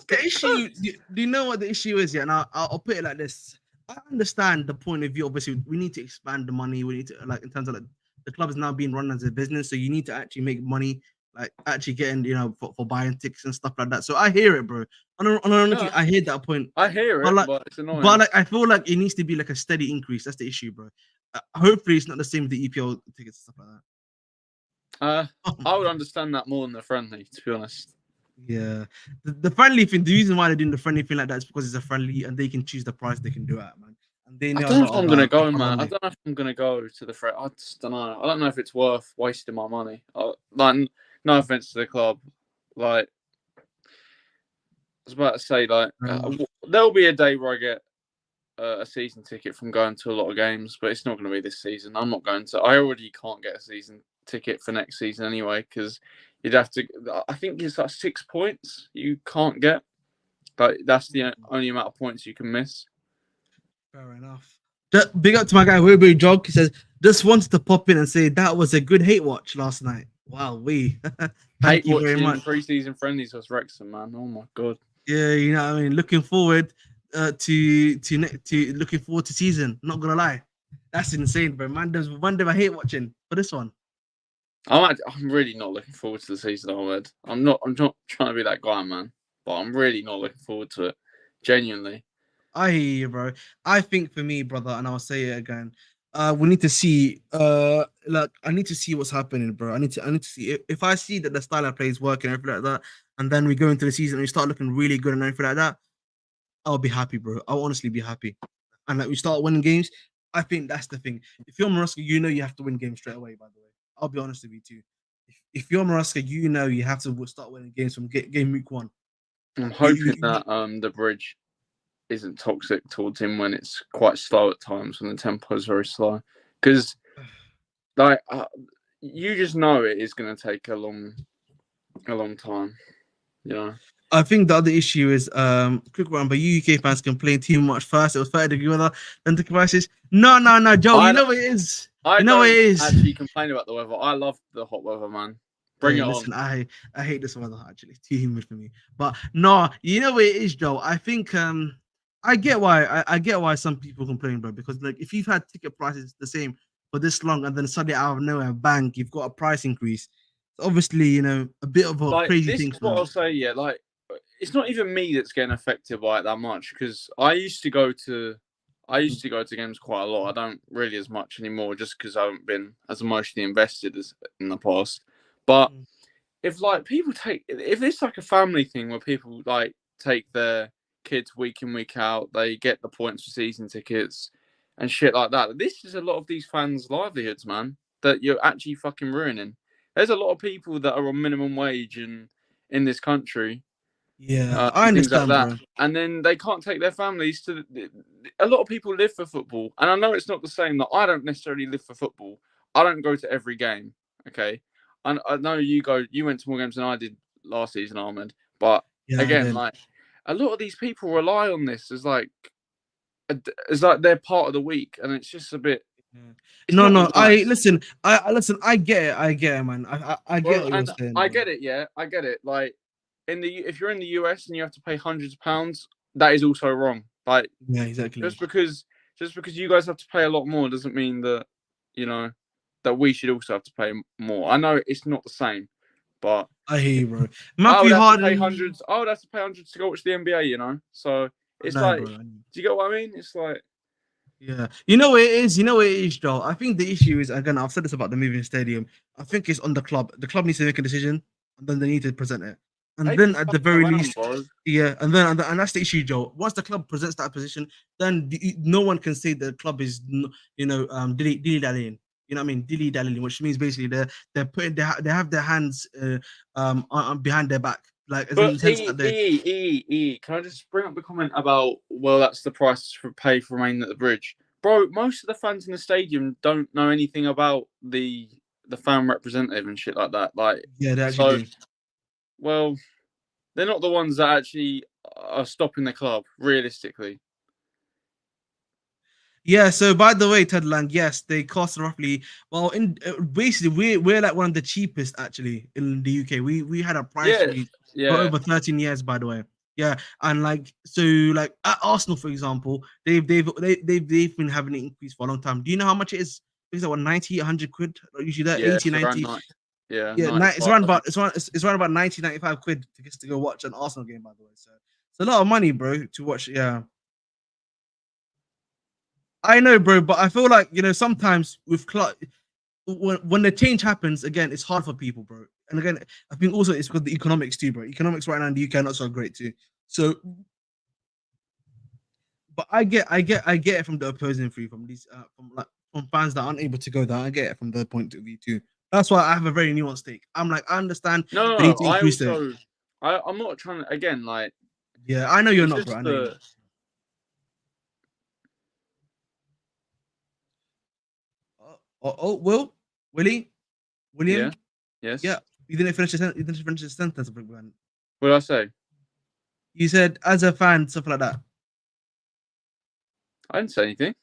The issue, do you know what the issue is? Yeah, and I'll put it like this. I understand the point of view. Obviously, we need to expand the money. We need to, like, in terms of, like, the club is now being run as a business, so you need to actually make money, like, actually getting, for buying tickets and stuff like that. So I hear it, bro. Honestly, I hear that point. I hear it, but it's annoying. But like, I feel like it needs to be like a steady increase. That's the issue, bro. Hopefully, it's not the same with the EPL tickets and stuff like that. I would understand that more than the friendly, to be honest. Yeah, the friendly thing. The reason why they're doing the friendly thing like that is because it's a friendly, and they can choose the price they can do it at, man. And they know I don't know if I'm gonna go, man. I don't know if I'm gonna go to the friend. I just don't know. I don't know if it's worth wasting my money. Like, no offense to the club, like I was about to say, like there'll be a day where I get a season ticket from going to a lot of games, but it's not going to be this season. I'm not going to. I already can't get a season ticket for next season anyway, because you'd have to. I think it's like 6 points you can't get. But that's the only amount of points you can miss. Fair enough. Big up to my guy Wilbury Jog. He says, just wanted to pop in and say that was a good hate watch last night. Wow, Thank you very much. Pre-season friendlies was Wrexham, man. Oh my god. Yeah, you know what I mean. Looking forward to looking forward to season. Not gonna lie, that's insane, bro. Man, there's one day I hate watching for this one. I'm really not looking forward to the season, Ahmed. I'm not trying to be that guy, man. But I'm really not looking forward to it. Genuinely. I hear you, bro. I think for me, brother, and I'll say it again. We need to see. Like, I need to see what's happening, bro. I need to see if I see that the style of play is working, everything like that, and then we go into the season and we start looking really good and everything like that. I'll be happy, bro. I'll honestly be happy. And like we start winning games. I think that's the thing. If you're Maresca, you know you have to win games straight away. By the way, I'll be honest with you too. If you're Maresca, you know you have to start winning games from game week 1. I'm hoping that the bridge isn't toxic towards him when it's quite slow at times, when the tempo is very slow. Because, like, you just know it is going to take a long time. You know. I think the other issue is quick one, but you UK fans complain too much first. It was 30 degree weather, then the crisis. No, Joe. You know what it is. I don't actually complain about the weather. I love the hot weather, man. Bring it on. I hate this weather, actually. It's too humid for me. But no, you know what it is, Joe. I think I get why I get why some people complain, bro. Because like if you've had ticket prices the same for this long and then suddenly out of nowhere, bang, you've got a price increase. It's obviously, a bit of a crazy thing. This is what I'll say, yeah. Like, it's not even me that's getting affected by it that much, because I used to go to games quite a lot. I don't really as much anymore, just because I haven't been as emotionally invested as in the past. But if it's like a family thing where people like take their kids week in, week out, they get the points for season tickets and shit like that. This is a lot of these fans' livelihoods, man, that you're actually fucking ruining. There's a lot of people that are on minimum wage in this country. Yeah, I understand, like that. Bro. And then they can't take their families to. A lot of people live for football, and I know it's not the same. That I don't necessarily live for football. I don't go to every game. Okay, I know you go. You went to more games than I did last season, Ahmed. But again, like a lot of these people rely on this as like their part of the week, and it's just a bit. No. Nice. Listen. I get it, man. I get what you're saying. I get it. Yeah, I get it. Like. If you're in the US and you have to pay hundreds of pounds, that is also wrong. Like, yeah, exactly. Just because you guys have to pay a lot more doesn't mean that that we should also have to pay more. I know it's not the same, but I hear you, bro. I would have to pay hundreds. I would have to pay hundreds to go watch the NBA. So it's like, bro. Do you get what I mean? It's like, yeah, you know what it is, Joel. I think the issue is, again, I've said this about the moving stadium. I think it's on the club. The club needs to make a decision, and then they need to present it. And then at the very least, and that's the issue, Joe. Once the club presents that position, then no one can say the club is, dilly-dallying. You know what I mean? Dilly-dallying, which means basically they have their hands behind their back. Like, but can I just bring up the comment about, well, that's the price for remaining at the bridge? bro, most of the fans in the stadium don't know anything about the fan representative and shit like that. Like, yeah, they actually do. Well, they're not the ones that actually are stopping the club, realistically. Yeah. So by the way, Ted Lang, yes, they cost roughly. Well, in basically, we're like one of the cheapest actually in the UK. We had a price for over 13 years, by the way. Yeah, and like so, like at Arsenal, for example, they've been having an increase for a long time. Do you know how much it is? It's like what 90, 100 quid. Usually that 80, 90. Yeah, it's around about 90, 95 quid to go watch an Arsenal game, by the way. So it's a lot of money, bro, to watch. Yeah. I know, bro, but I feel like sometimes with when the change happens again, it's hard for people, bro. And again, I think also it's because the economics too, bro. Economics right now in the UK are not so great too. So, but I get it from the opposing view, from these from fans that aren't able to go there. I get it from their point of view too. That's why I have a very nuanced take. I'm like, I understand. No, I'm not trying to again like. Yeah, I know you're not, bro. I know you're not. William? Yeah. Yes. Yeah. You didn't finish the sentence, bro. What did I say? You said as a fan, stuff like that. I didn't say anything.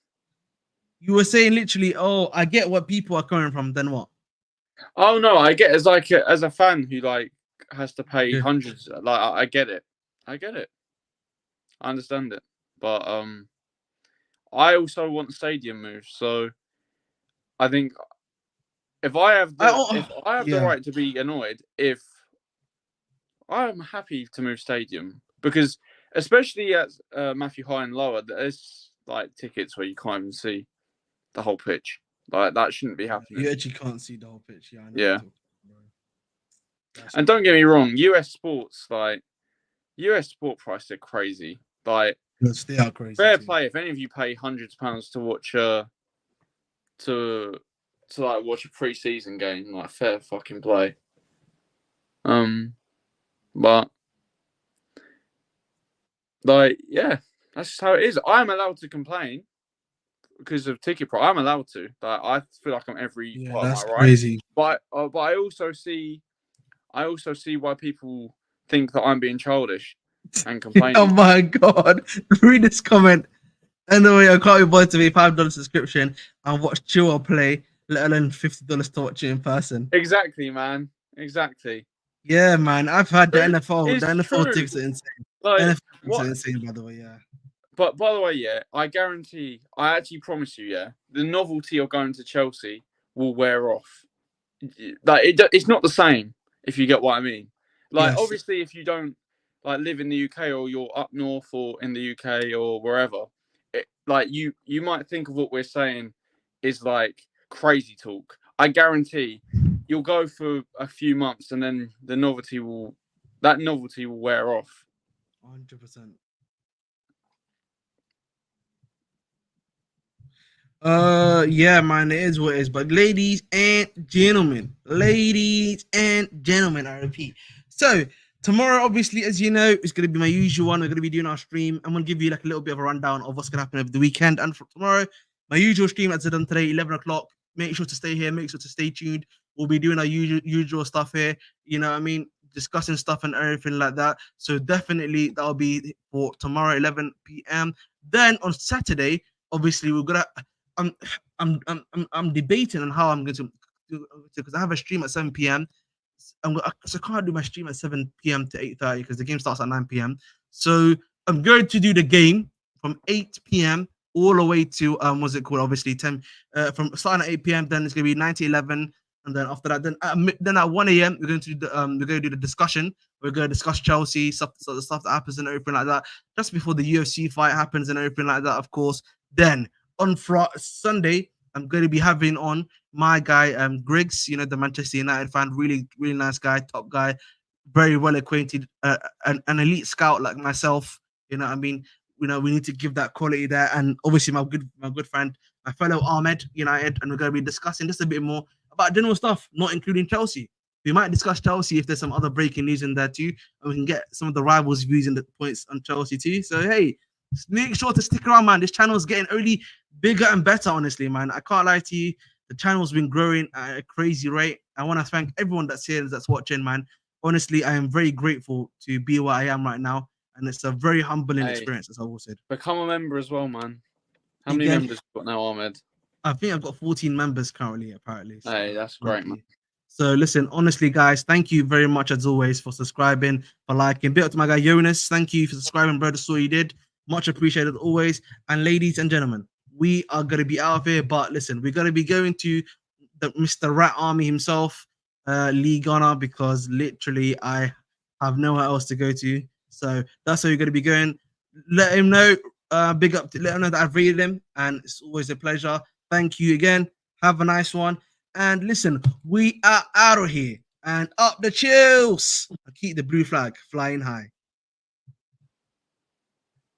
You were saying literally, oh, I get what people are coming from. Then what? Oh no, I get as a fan who like has to pay hundreds. Like I get it. I I understand it, but I also want stadium moves. So I think if I have the right to be annoyed, if I'm happy to move stadium, because especially at Matthew High and Lower, there's like tickets where you can't even see the whole pitch. Like that shouldn't be happening. You actually can't see the whole pitch. Yeah. I know. Yeah. And don't get me wrong, US sport prices are crazy. Like they are crazy. Fair play. If any of you pay hundreds of pounds to watch to like watch a pre-season game, like fair fucking play. But like yeah, that's just how it is. I'm allowed to complain because of ticket price. I'm allowed to. Like I feel like I'm every part of my right. Crazy. But I also see why people think that I'm being childish and complaining. Oh my god! Read this comment. Anyway, I can't be bothered to pay $5 subscription and watch Chilwell play, let alone $50 to watch it in person. Exactly, man. Exactly. Yeah, man. I've had the NFL. It's the NFL true. tickets are insane. Like, NFL tickets are insane, by the way. Yeah. But by the way, yeah, I actually promise you, yeah, the novelty of going to Chelsea will wear off. Like it's not the same, if you get what I mean. Like yes. Obviously, if you don't like live in the UK or you're up north or in the UK or wherever, like you might think of what we're saying is like crazy talk. I guarantee you'll go for a few months and then the novelty will wear off. 100%. Yeah, man, it is what it is. But ladies and gentlemen, I repeat. So tomorrow, obviously, as you know, it's going to be my usual one. We're going to be doing our stream. I'm going to give you like a little bit of a rundown of what's going to happen over the weekend and for tomorrow. My usual stream, as I done today, 11 o'clock. Make sure to stay here. Make sure to stay tuned. We'll be doing our usual stuff here. You know what I mean? Discussing stuff and everything like that. So definitely that'll be for tomorrow, 11 p.m. Then on Saturday, obviously, we're gonna. I'm debating on how I'm going to do because I have a stream at 7 p.m. So I can't do my stream at 7 p.m. to 8:30 because the game starts at 9 p.m. So I'm going to do the game from 8 p.m. all the way to what's it called? Obviously 10 from starting at 8 p.m. Then it's going to be 90-11, and then after that, then at 1 a.m. we're going to do the discussion. We're going to discuss Chelsea stuff, so the stuff that happens and everything like that. Just before the UFC fight happens and everything like that, of course. Then on Sunday, I'm going to be having on my guy, Griggs, the Manchester United fan, really, really nice guy, top guy, very well acquainted, an elite scout like myself. You know what I mean? We need to give that quality there. And obviously my good friend, my fellow Ahmed United, and we're going to be discussing just a bit more about general stuff, not including Chelsea. We might discuss Chelsea if there's some other breaking news in there too, and we can get some of the rivals' views and the points on Chelsea too. So hey, Make sure to stick around, man. This channel is getting only bigger and better, honestly, man. I can't lie to you. The channel's been growing at a crazy rate. I want to thank everyone that's here and that's watching, man. Honestly, I am very grateful to be where I am right now. And it's a very humbling experience, as I always said. Become a member as well, man. How many members you got now, Ahmed? I think I've got 14 members currently, apparently. So, hey, that's great, man. So listen, honestly, guys, thank you very much as always for subscribing, for liking. Bit up to my guy Jonas. Thank you for subscribing, brother. Saw you did. Much appreciated always. And ladies and gentlemen, we are gonna be out of here. But listen, we're gonna be going to the Mr. Rat Army himself, Lee Gunner, because literally I have nowhere else to go to. So that's where you're gonna be going. Let him know. Big up to let him know that I've rated him, and it's always a pleasure. Thank you again. Have a nice one. And listen, we are out of here and up the chills. Keep the blue flag flying high.